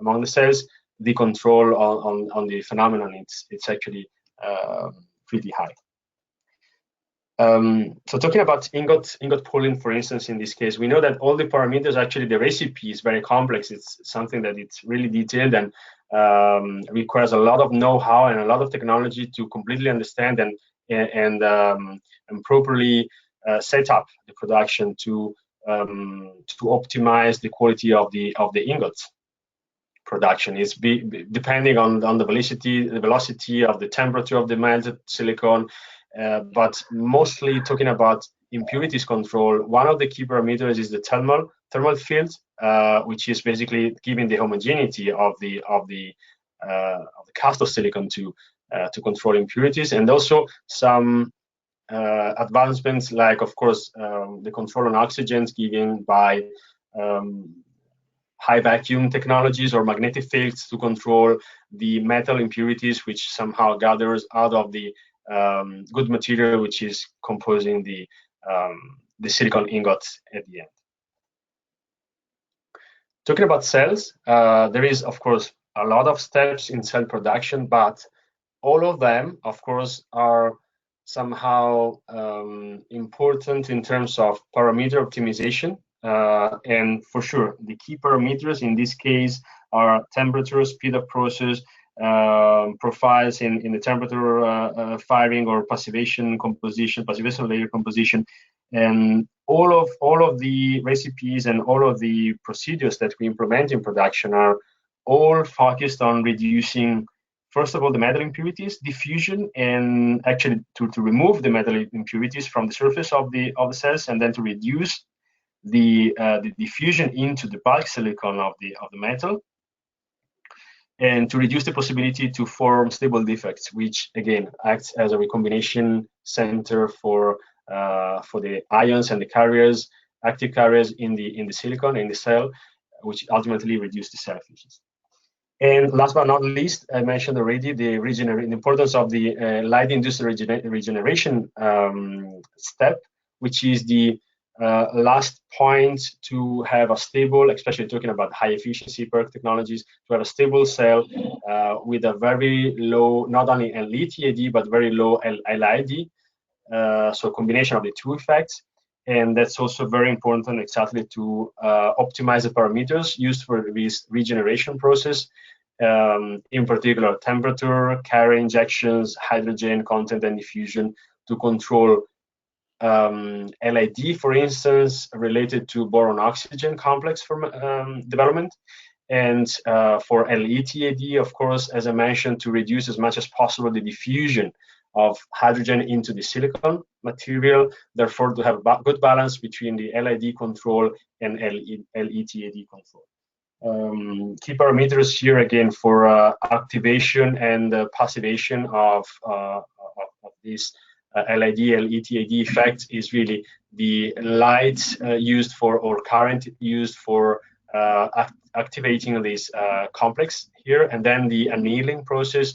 among the cells, the control on the phenomenon, it's actually pretty high. So talking about ingot pulling, for instance, in this case, we know that all the parameters, actually the recipe is very complex. It's something that it's really detailed and requires a lot of know-how and a lot of technology to completely understand and properly set up the production to optimize the quality of the ingots production. Is depending on the velocity of the temperature of the melted silicon. But mostly talking about impurities control, one of the key parameters is the thermal field, which is basically giving the homogeneity of the cast of silicon to control impurities, and also some advancements like, of course, the control on oxygens given by high vacuum technologies or magnetic fields to control the metal impurities, which somehow gathers out of the good material which is composing the silicon ingots at the end. Talking about cells, there is, of course, a lot of steps in cell production, but all of them, of course, are somehow important in terms of parameter optimization. And for sure, the key parameters in this case are temperature, speed of process, profiles in the temperature firing or passivation layer composition, and all of the recipes and all of the procedures that we implement in production are all focused on reducing first of all, the metal impurities, diffusion, and actually to remove the metal impurities from the surface of the cells, and then to reduce the diffusion into the bulk silicon of the metal, and to reduce the possibility to form stable defects, which again acts as a recombination center for the ions and the carriers, active carriers in the silicon, in the cell, which ultimately reduce the cell efficiency. And last but not least, I mentioned already the importance of the LID-induced regeneration step, which is the last point to have a stable, especially talking about high efficiency PERC technologies, to have a stable cell with a very low, not only LETID, but very low LID. So combination of the two effects. And that's also very important exactly to optimize the parameters used for this regeneration process. In particular, temperature, carrier injections, hydrogen content, and diffusion to control LID, for instance, related to boron-oxygen complex for development. And for LETID, of course, as I mentioned, to reduce as much as possible the diffusion of hydrogen into the silicon material, therefore to have a good balance between the LID control and LETID control. Key parameters here again for activation and passivation of this LID, LETID effect is really the light used for, or current used for activating this complex here, and then the annealing process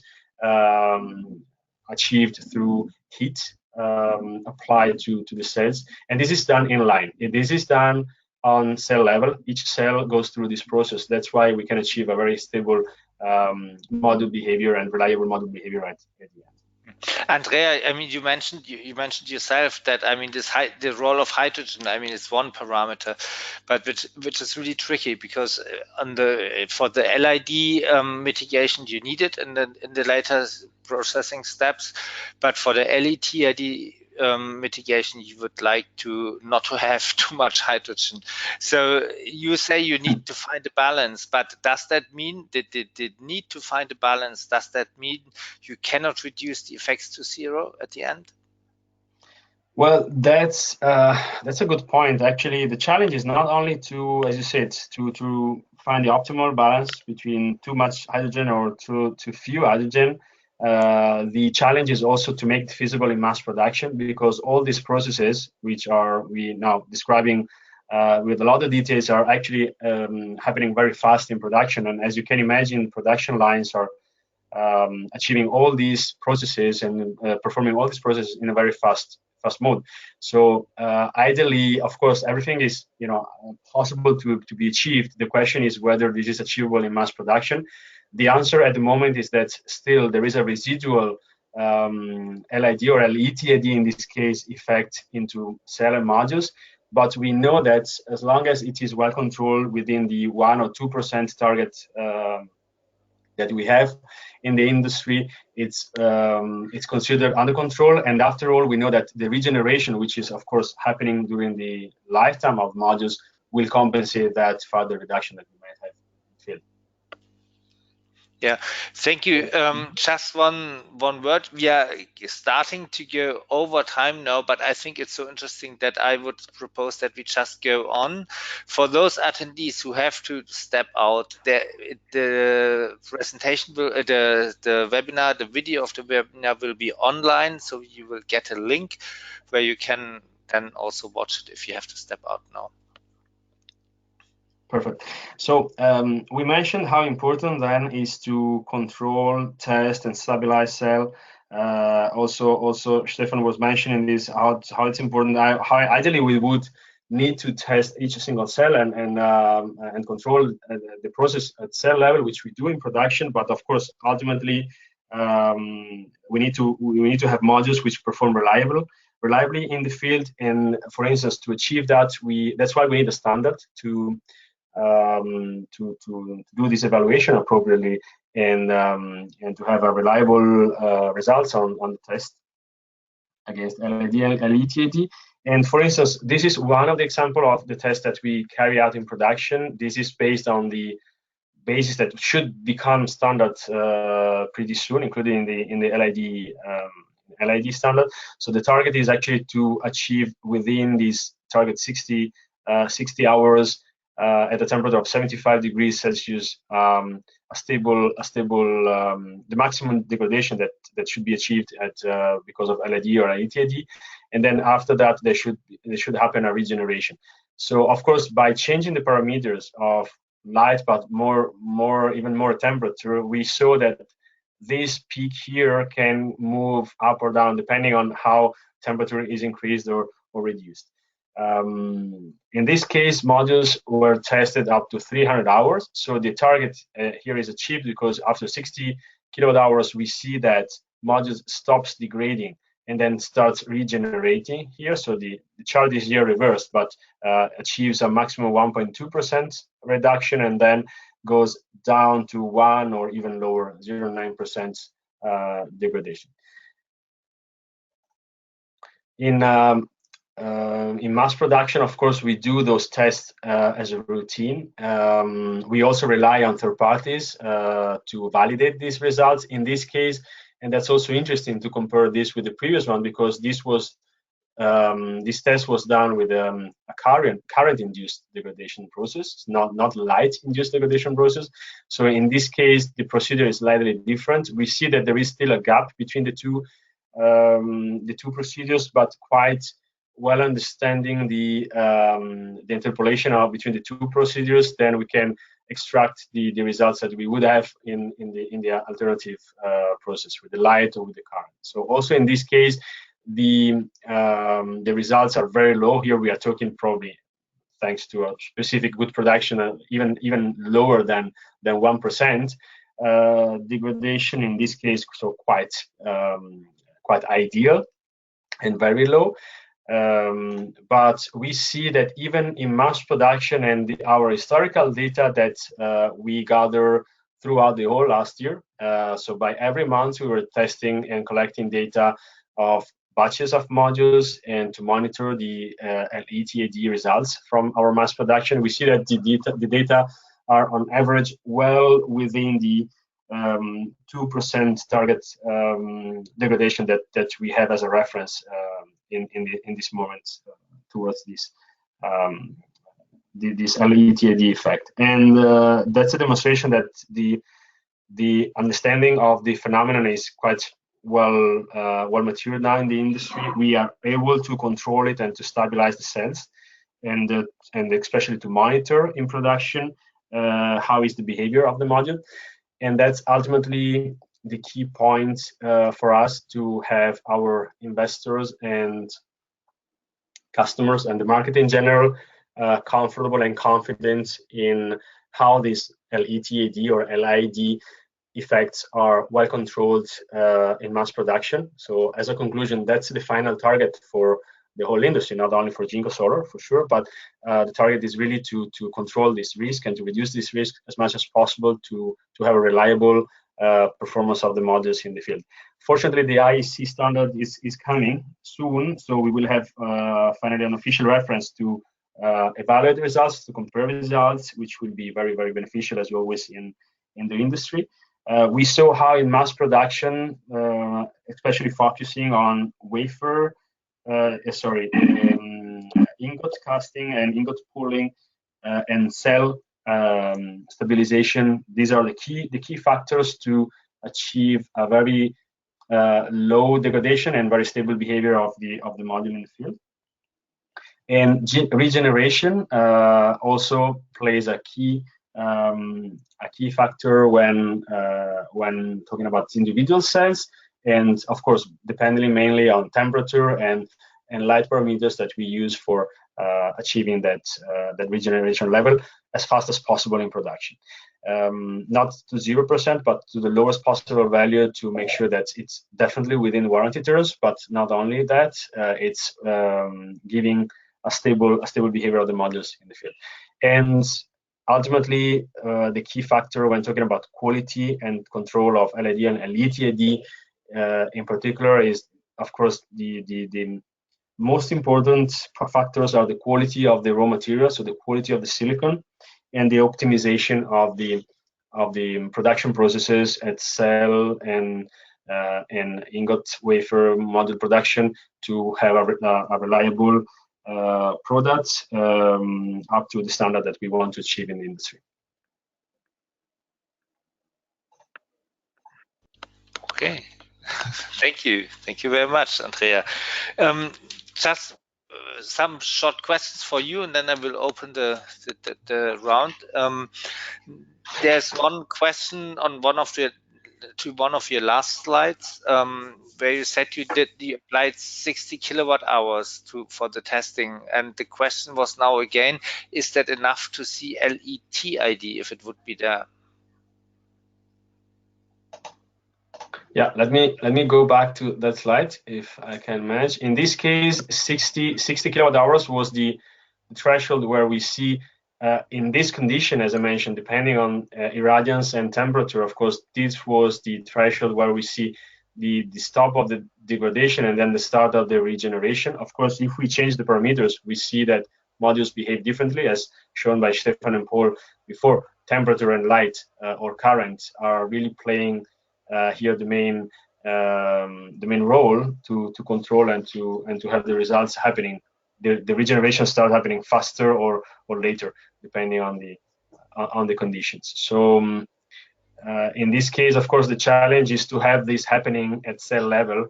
achieved through heat applied to the cells. And this is done in line. This is done on cell level. Each cell goes through this process. That's why we can achieve a very stable module behavior and reliable module behavior at the end. Andrea, I mean, you mentioned yourself that, I mean, the role of hydrogen, I mean, it's one parameter, but which is really tricky, because for the LID mitigation you need it in the later processing steps, but for the LETID mitigation you would like not to have too much hydrogen. So you say you need to find a balance, but does that mean that the need to find a balance, does that mean you cannot reduce the effects to zero at the end? Well, that's a good point. Actually, the challenge is not only to, as you said, to find the optimal balance between too much hydrogen or too few hydrogen. The challenge is also to make it feasible in mass production, because all these processes, which we now describing with a lot of details, are actually happening very fast in production. And as you can imagine, production lines are achieving all these processes and performing all these processes in a very fast mode. So ideally, of course, everything is possible to be achieved. The question is whether this is achievable in mass production. The answer at the moment is that still there is a residual LID or LETID in this case effect into cell and modules. But we know that as long as it is well controlled within the 1 or 2% target that we have in the industry, it's considered under control. And after all, we know that the regeneration, which is of course happening during the lifetime of modules, will compensate that further reduction that we might have in the field. Yeah, thank you. Just one word. We are starting to go over time now, but I think it's so interesting that I would propose that we just go on. For those attendees who have to step out, the presentation will, the webinar, the video of the webinar will be online, so you will get a link where you can then also watch it if you have to step out now. Perfect. So we mentioned how important then is to control, test, and stabilize cell. Also, Stefan was mentioning this, how it's important, how ideally we would need to test each single cell and control the process at cell level, which we do in production. But of course, ultimately, we need to have modules which perform reliably in the field. And for instance, to achieve that, that's why we need a standard to do this evaluation appropriately and to have a reliable results on the test against LID and LETID. And for instance, this is one of the example of the tests that we carry out in production. This is based on the basis that should become standard pretty soon, including in the LID standard. So the target is actually to achieve within this target 60 hours at a temperature of 75 degrees Celsius, the maximum degradation that should be achieved at because of LID or LeTID, and then after that there should happen a regeneration. So of course, by changing the parameters of light, but even more temperature, we saw that this peak here can move up or down depending on how temperature is increased or reduced. In this case, modules were tested up to 300 hours. So the target here is achieved because after 60 kilowatt hours, we see that modules stops degrading and then starts regenerating here. So the chart is here reversed, but achieves a maximum 1.2% reduction and then goes down to 1 or even lower, 0.9% degradation. In mass production, of course, we do those tests as a routine. We also rely on third parties to validate these results. In this case, and that's also interesting to compare this with the previous one, because this test was done with a current-induced degradation process, not light-induced degradation process. So in this case, the procedure is slightly different. We see that there is still a gap between the two procedures, but quite well understanding the interpolation between the two procedures, then we can extract the results that we would have in the alternative process with the light or with the current. So also in this case, the results are very low. Here we are talking probably, thanks to a specific good production, even lower than 1% degradation in this case. So quite ideal and very low. But we see that even in mass production and our historical data that we gather throughout the whole last year, so by every month we were testing and collecting data of batches of modules and to monitor the LETID results from our mass production, we see that the data are on average well within the 2% target degradation that we have as a reference in this moment towards this LETID effect. And that's a demonstration that the understanding of the phenomenon is quite well matured now in the industry. We are able to control it and to stabilize the cells, and especially to monitor in production how is the behavior of the module. And that's ultimately the key point for us to have our investors and customers and the market in general comfortable and confident in how these LETID or LID effects are well controlled in mass production. So as a conclusion, that's the final target for the whole industry, not only for Jinko Solar for sure, but the target is really to control this risk and to reduce this risk as much as possible to have a reliable performance of the modules in the field. Fortunately, the IEC standard is coming soon, so we will have finally an official reference to evaluate the results, to compare results, which will be very, very beneficial as always in the industry. We saw how in mass production, especially focusing on wafer, ingot casting and ingot pooling and cell stabilization. These are the key factors to achieve a very low degradation and very stable behavior of the module in the field. And regeneration also plays a key factor when talking about individual cells, and of course depending mainly on temperature and light parameters that we use for achieving that regeneration level as fast as possible in production. Not to 0%, but to the lowest possible value to make sure that it's definitely within warranty terms, but not only that, it's giving a stable behavior of the modules in the field. And ultimately, the key factor when talking about quality and control of LID and LeTID in particular is, of course, the most important factors are the quality of the raw material, so the quality of the silicon, and the optimization of the production processes at cell and ingot wafer module production to have a reliable product up to the standard that we want to achieve in the industry. Okay, thank you very much, Andrea. Just some short questions for you, and then I will open the round. There's one question on one of your last slides, where you said you applied 60 kilowatt hours for the testing, and the question was now again, is that enough to see LID if it would be there? Yeah, let me go back to that slide if I can manage. In this case, 60 kilowatt hours was the threshold where we see in this condition, as I mentioned, depending on irradiance and temperature. Of course, this was the threshold where we see the stop of the degradation and then the start of the regeneration. Of course, if we change the parameters, we see that modules behave differently, as shown by Stefan and Paul before. Temperature and light or current are really playing here the main role to control and to have the results happening. The regeneration start happening faster or later, depending on the conditions. So in this case, of course, the challenge is to have this happening at cell level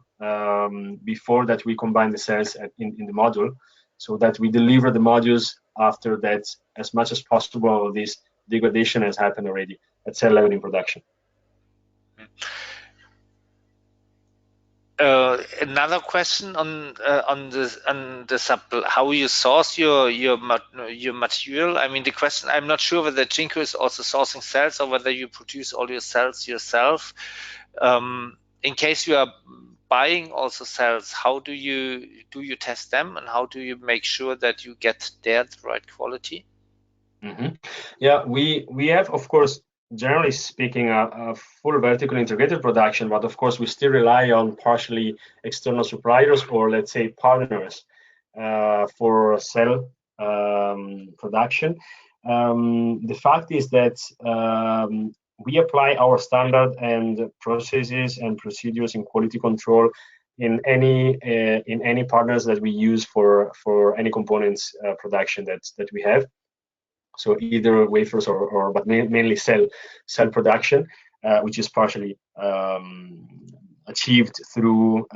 before that we combine the cells in the module, so that we deliver the modules after that as much as possible. This degradation has happened already at cell level in production. Another question on the supply, how you source your material. I mean, the question, I'm not sure whether Jinko is also sourcing cells or whether you produce all your cells yourself. In case you are buying also cells, how do you test them, and how do you make sure that you get the right quality? Mm-hmm. Yeah, we have, of course, generally speaking, a full vertical integrated production, but of course we still rely on partially external suppliers, or let's say partners, for cell production. The fact is that we apply our standard and processes and procedures in quality control in any partners that we use for any components production that we have. So either wafers but mainly cell production, which is partially achieved through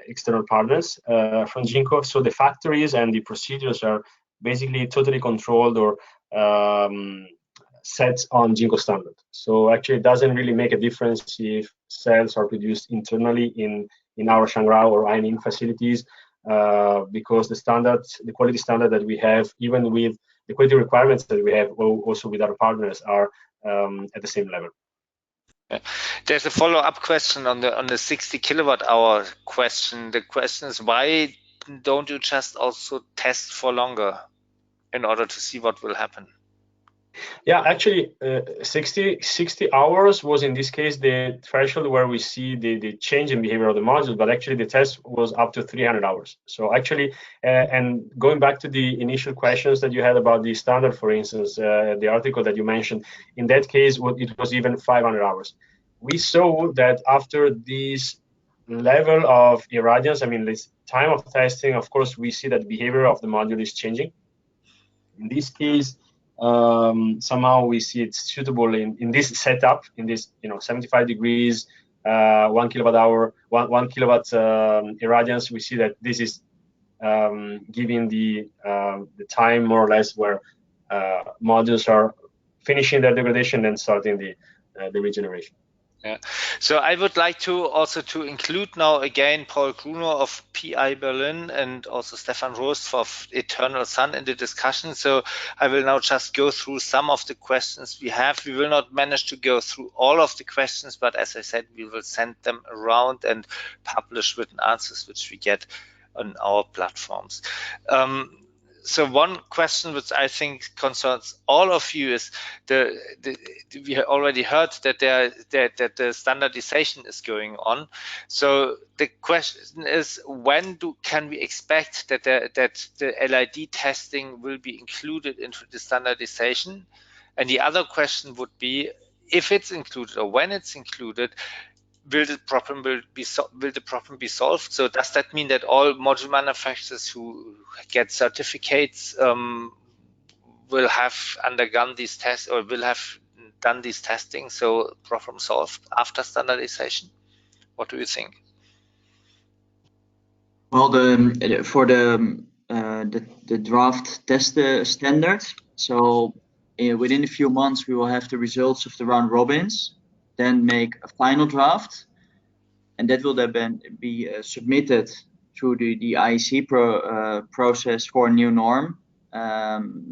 external partners from Jinko. So the factories and the procedures are basically totally controlled or set on Jinko standard. So actually it doesn't really make a difference if cells are produced internally in our s.r.o or Eining facilities, because the quality standard that we have, even with the quality requirements that we have also with our partners, are at the same level. There's a follow-up question on the 60 kilowatt hour question. The question is, why don't you just also test for longer in order to see what will happen? Yeah, actually, 60 hours was in this case the threshold where we see the change in behavior of the module, but actually the test was up to 300 hours. So actually, and going back to the initial questions that you had about the standard, for instance, the article that you mentioned, in that case, it was even 500 hours. We saw that after this level of irradiance, I mean, this time of testing, of course, we see that behavior of the module is changing. In this case, somehow we see it's suitable in this setup, in this 75 degrees, 1 kilowatt hour, 1 kilowatt irradiance. We see that this is giving the time more or less where modules are finishing their degradation and starting the regeneration. Yeah. So I would like to also include now again Paul Grunow of PI Berlin and also Stefan Rost of Eternal Sun in the discussion. So I will now just go through some of the questions we have. We will not manage to go through all of the questions, but as I said, we will send them around and publish written answers which we get on our platforms. So one question which I think concerns all of you is we already heard that the standardization is going on. So the question is, when can we expect that the LID testing will be included into the standardization? And the other question would be, if it's included or when it's included, will the problem be solved? So does that mean that all module manufacturers who get certificates will have undergone these tests or will have done these testing, so problem solved after standardization? What do you think? Well, for the draft test standard, so within a few months we will have the results of the round robins, then make a final draft, and that will then be submitted through the IEC process for a new norm.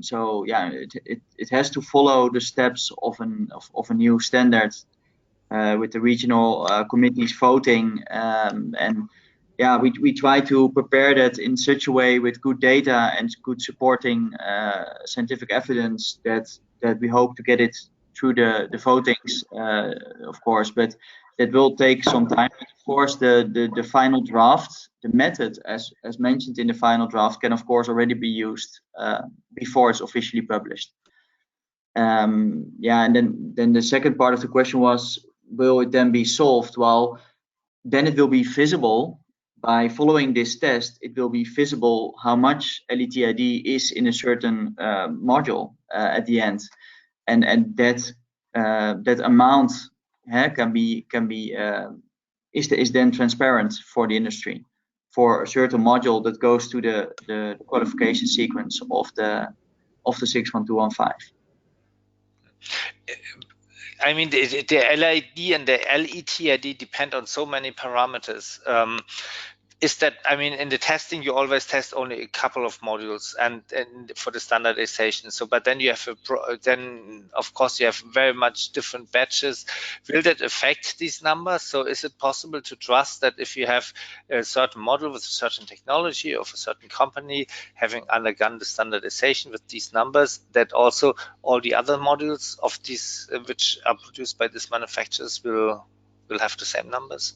So yeah, it has to follow the steps of a new standard with the regional committees voting, and yeah, we try to prepare that in such a way with good data and good supporting scientific evidence that we hope to get it through the votings, of course, but that will take some time. Of course, the final draft, the method as mentioned in the final draft, can of course already be used before it's officially published. Yeah, and then the second part of the question was, will it then be solved? Well, then it will be visible by following this test. It will be visible how much LID is in a certain module at the end, and that amount is then transparent for the industry for a certain module that goes to the qualification sequence of the 61215. I mean, the LID and the LETID depend on so many parameters. Is that, I mean, in the testing, you always test only a couple of modules and for the standardization. So, but then you have then of course you have very much different batches. Will that affect these numbers? So is it possible to trust that if you have a certain module with a certain technology of a certain company having undergone the standardization with these numbers, that also all the other modules of these which are produced by these manufacturers will have the same numbers?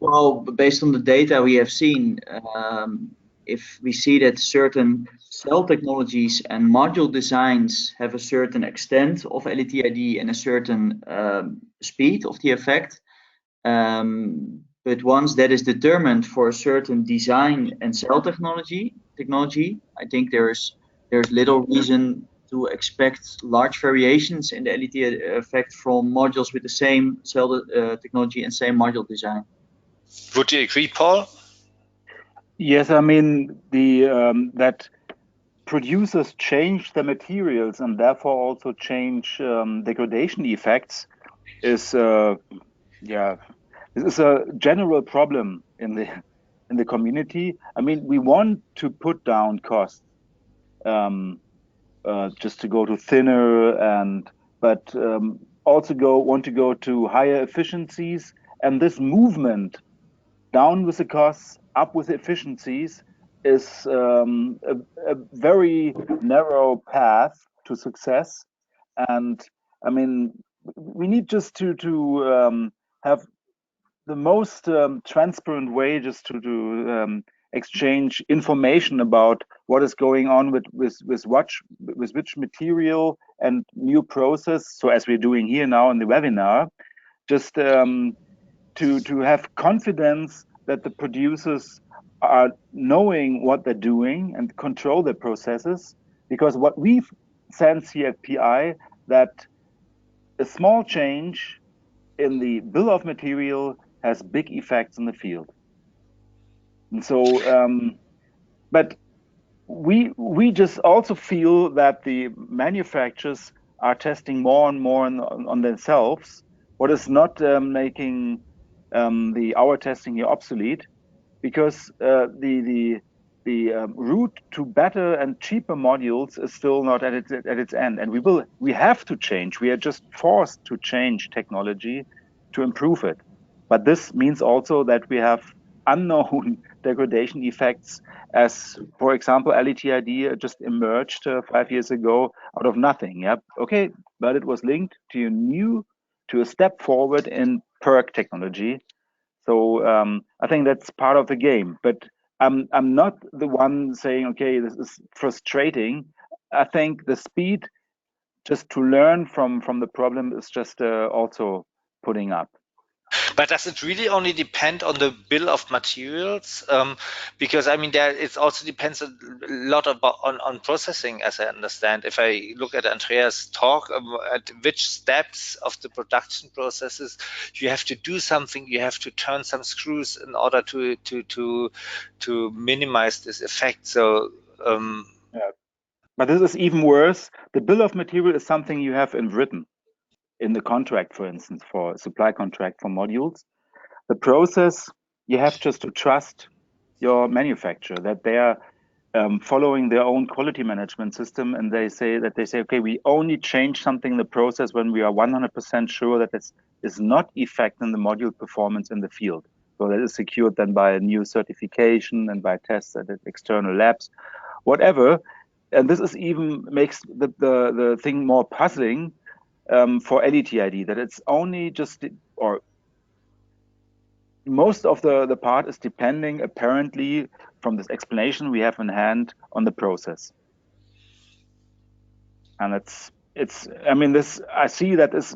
Well, based on the data we have seen, if we see that certain cell technologies and module designs have a certain extent of LID and a certain speed of the effect, but once that is determined for a certain design and cell technology, I think there's little reason to expect large variations in the LID effect from modules with the same cell technology and same module design. Would you agree, Paul? Yes, I mean that producers change the materials and therefore also change degradation effects is yeah, this is a general problem in the community. I mean, we want to put down costs just to go to thinner, but also want to go to higher efficiencies, and this movement down with the costs, up with the efficiencies is a very narrow path to success. And I mean, we need just to have the most transparent way just to exchange information about what is going on with which material and new process. So as we're doing here now in the webinar, just to have confidence that the producers are knowing what they're doing and control their processes. Because what we've sensed here at PI, that a small change in the bill of material has big effects in the field. And so, but we just also feel that the manufacturers are testing more and more on themselves, what is not making our testing here obsolete, because the route to better and cheaper modules is still not at its end, and we have to change. We are just forced to change technology to improve it, but this means also that we have unknown degradation effects, as for example LID just emerged 5 years ago out of nothing. Yeah, okay, but it was linked to a step forward in PERC technology. So I think that's part of the game. But I'm not the one saying, okay, this is frustrating. I think the speed just to learn from the problem is just also putting up. But does it really only depend on the bill of materials? Because I mean, it also depends a lot about on processing, as I understand. If I look at Andrea's talk, at which steps of the production processes you have to do something, you have to turn some screws in order to minimize this effect. So. Yeah. But this is even worse. The bill of material is something you have written in the contract, for instance, for a supply contract for modules. The process, you have just to trust your manufacturer that they are following their own quality management system, and they say, okay, we only change something in the process when we are 100% sure that this is not affecting the module performance in the field. So that is secured then by a new certification and by tests at external labs, whatever. And this is even makes the thing more puzzling for LETID, that it's only just, or most of the part is depending, apparently, from this explanation we have in hand, on the process. And it's I mean, this, I see that this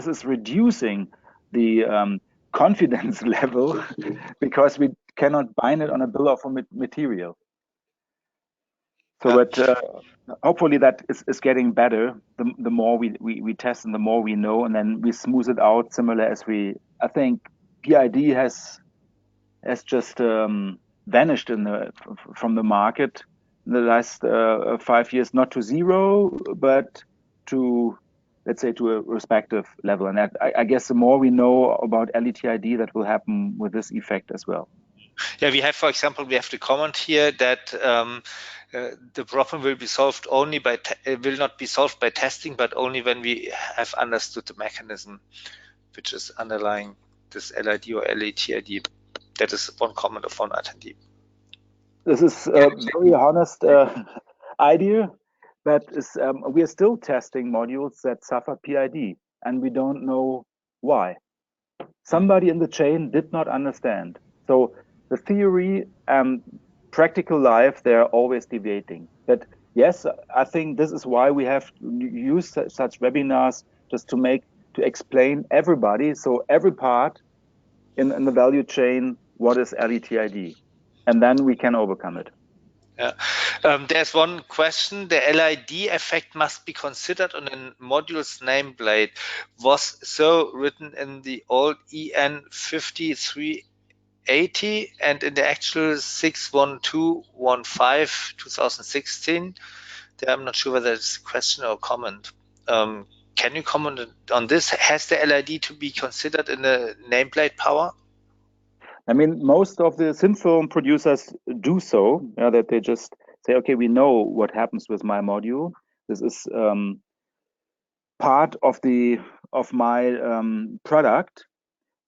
is reducing the confidence level because we cannot bind it on a bill of material. So, but hopefully that is getting better. The more we test and the more we know, and then we smooth it out. Similar as I think PID has just vanished from the market in the last 5 years, not to zero, but to, let's say, to a respective level. And that, I guess the more we know about LETID, that will happen with this effect as well. Yeah, we have, for example, we have the comment here that the problem will be solved only by will not be solved by testing, but only when we have understood the mechanism which is underlying this LID or LETID. That is one comment of one attendee. This is a very honest idea, but we are still testing modules that suffer PID, and we don't know why. Somebody in the chain did not understand. So the theory and practical life, they're always deviating. But yes, I think this is why we have used such webinars, just to explain everybody, so every part in the value chain, what is LETID, and then we can overcome it. Yeah. There's one question. The LID effect must be considered on a module's nameplate. Was so written in the old EN 5380 and in the actual 61215 2016. I'm not sure whether it's a question or a comment. Can you comment on this? Has the LID to be considered in the nameplate power? I mean, most of the thin film producers do so, that they just say, okay, we know what happens with my module. This is part of my product,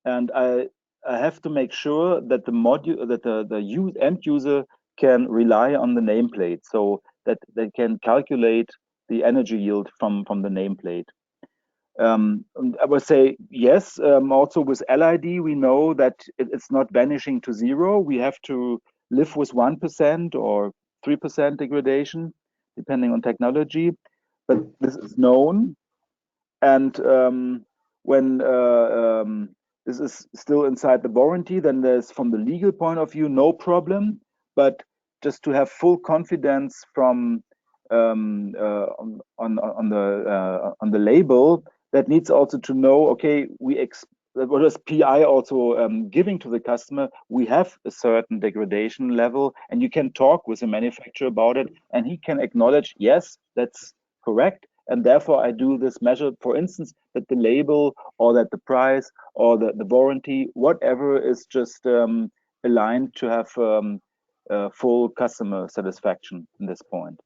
and I have to make sure that the module, that the end user can rely on the nameplate, so that they can calculate the energy yield from the nameplate. I would say yes. Also with LID, we know that it's not vanishing to zero. We have to live with 1% or 3% degradation, depending on technology. But this is known, and when this is still inside the warranty, then there's, from the legal point of view, no problem. But just to have full confidence from on the label, that needs also to know, okay, what is PI also giving to the customer? We have a certain degradation level, and you can talk with the manufacturer about it, and he can acknowledge, yes, that's correct, and therefore I do this measure, for instance, that the label or that the price or the warranty, whatever, is just aligned to have full customer satisfaction in this point.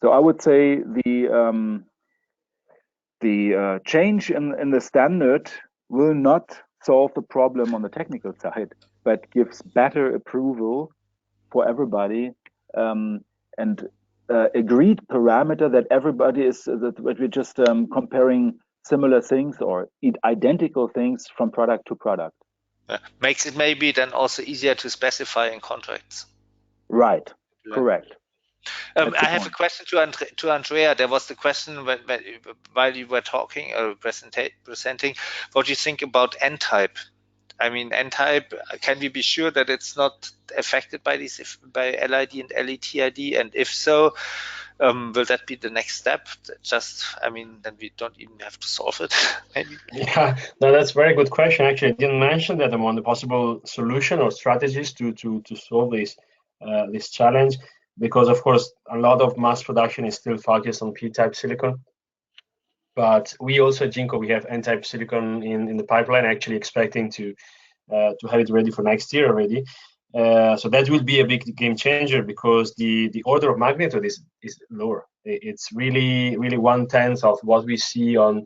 So I would say the change in the standard will not solve the problem on the technical side, but gives better approval for everybody, and agreed parameter that everybody is, that we're just comparing similar things or identical things from product to product. Makes it maybe then also easier to specify in contracts. Right. Correct. I have a question to Andrea. There was the question while you were talking or presenting, what do you think about N-type? I mean, N-type, can we be sure that it's not affected by by LID and LeTID? And if so, will that be the next step? Then we don't even have to solve it, maybe. Yeah, no, that's a very good question. Actually, I didn't mention that among the possible solution or strategies to solve this challenge, because of course a lot of mass production is still focused on P-type silicon. But we also at Jinko, we have N-type silicon in the pipeline, actually expecting to have it ready for next year already. So that will be a big game changer, because the order of magnitude is lower. It's really 1/10 of what we see on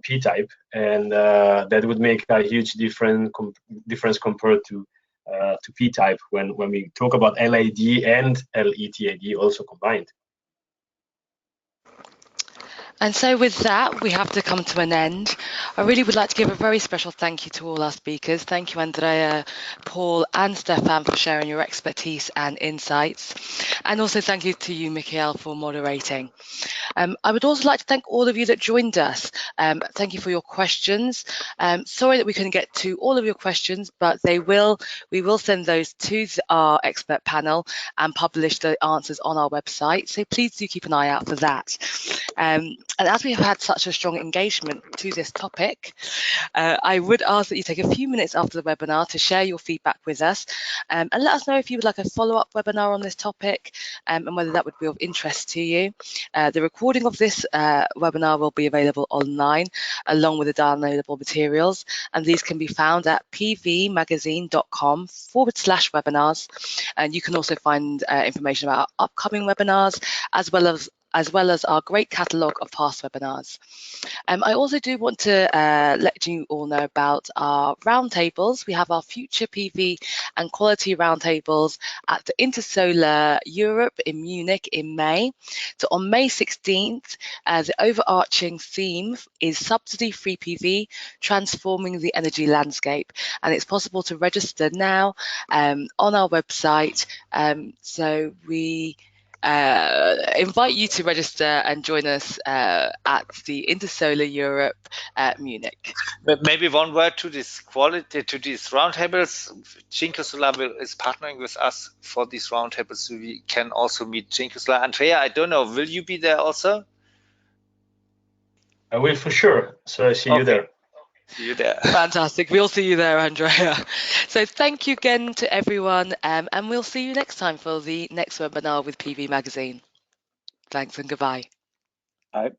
P-type, and that would make a huge difference compared to P-type when we talk about LID and LeTID also combined. And so with that, we have to come to an end. I really would like to give a very special thank you to all our speakers. Thank you, Andrea, Paul and Stefan, for sharing your expertise and insights. And also thank you to you, Michael, for moderating. I would also like to thank all of you that joined us. Thank you for your questions. Sorry that we couldn't get to all of your questions, but we will send those to our expert panel and publish the answers on our website. So please do keep an eye out for that. And as we have had such a strong engagement to this topic, I would ask that you take a few minutes after the webinar to share your feedback with us, and let us know if you would like a follow-up webinar on this topic, and whether that would be of interest to you. The recording of this webinar will be available online along with the downloadable materials, and these can be found at pvmagazine.com/webinars. And you can also find information about our upcoming webinars, as well as our great catalogue of past webinars. I also do want to let you all know about our roundtables. We have our future PV and quality roundtables at the Intersolar Europe in Munich in May. So on May 16th, the overarching theme is subsidy-free PV, transforming the energy landscape. And it's possible to register now on our website. So we invite you to register and join us at the Intersolar Europe at Munich. Maybe one word to this to these roundtables. Jinko Solar is partnering with us for these roundtables, so we can also meet Jinko Solar. Andrea, I don't know, will you be there also? I will, for sure. So I see you there. See you there. Fantastic. We'll see you there, Andrea. So thank you again to everyone, and we'll see you next time for the next webinar with PV Magazine. Thanks and goodbye. Bye.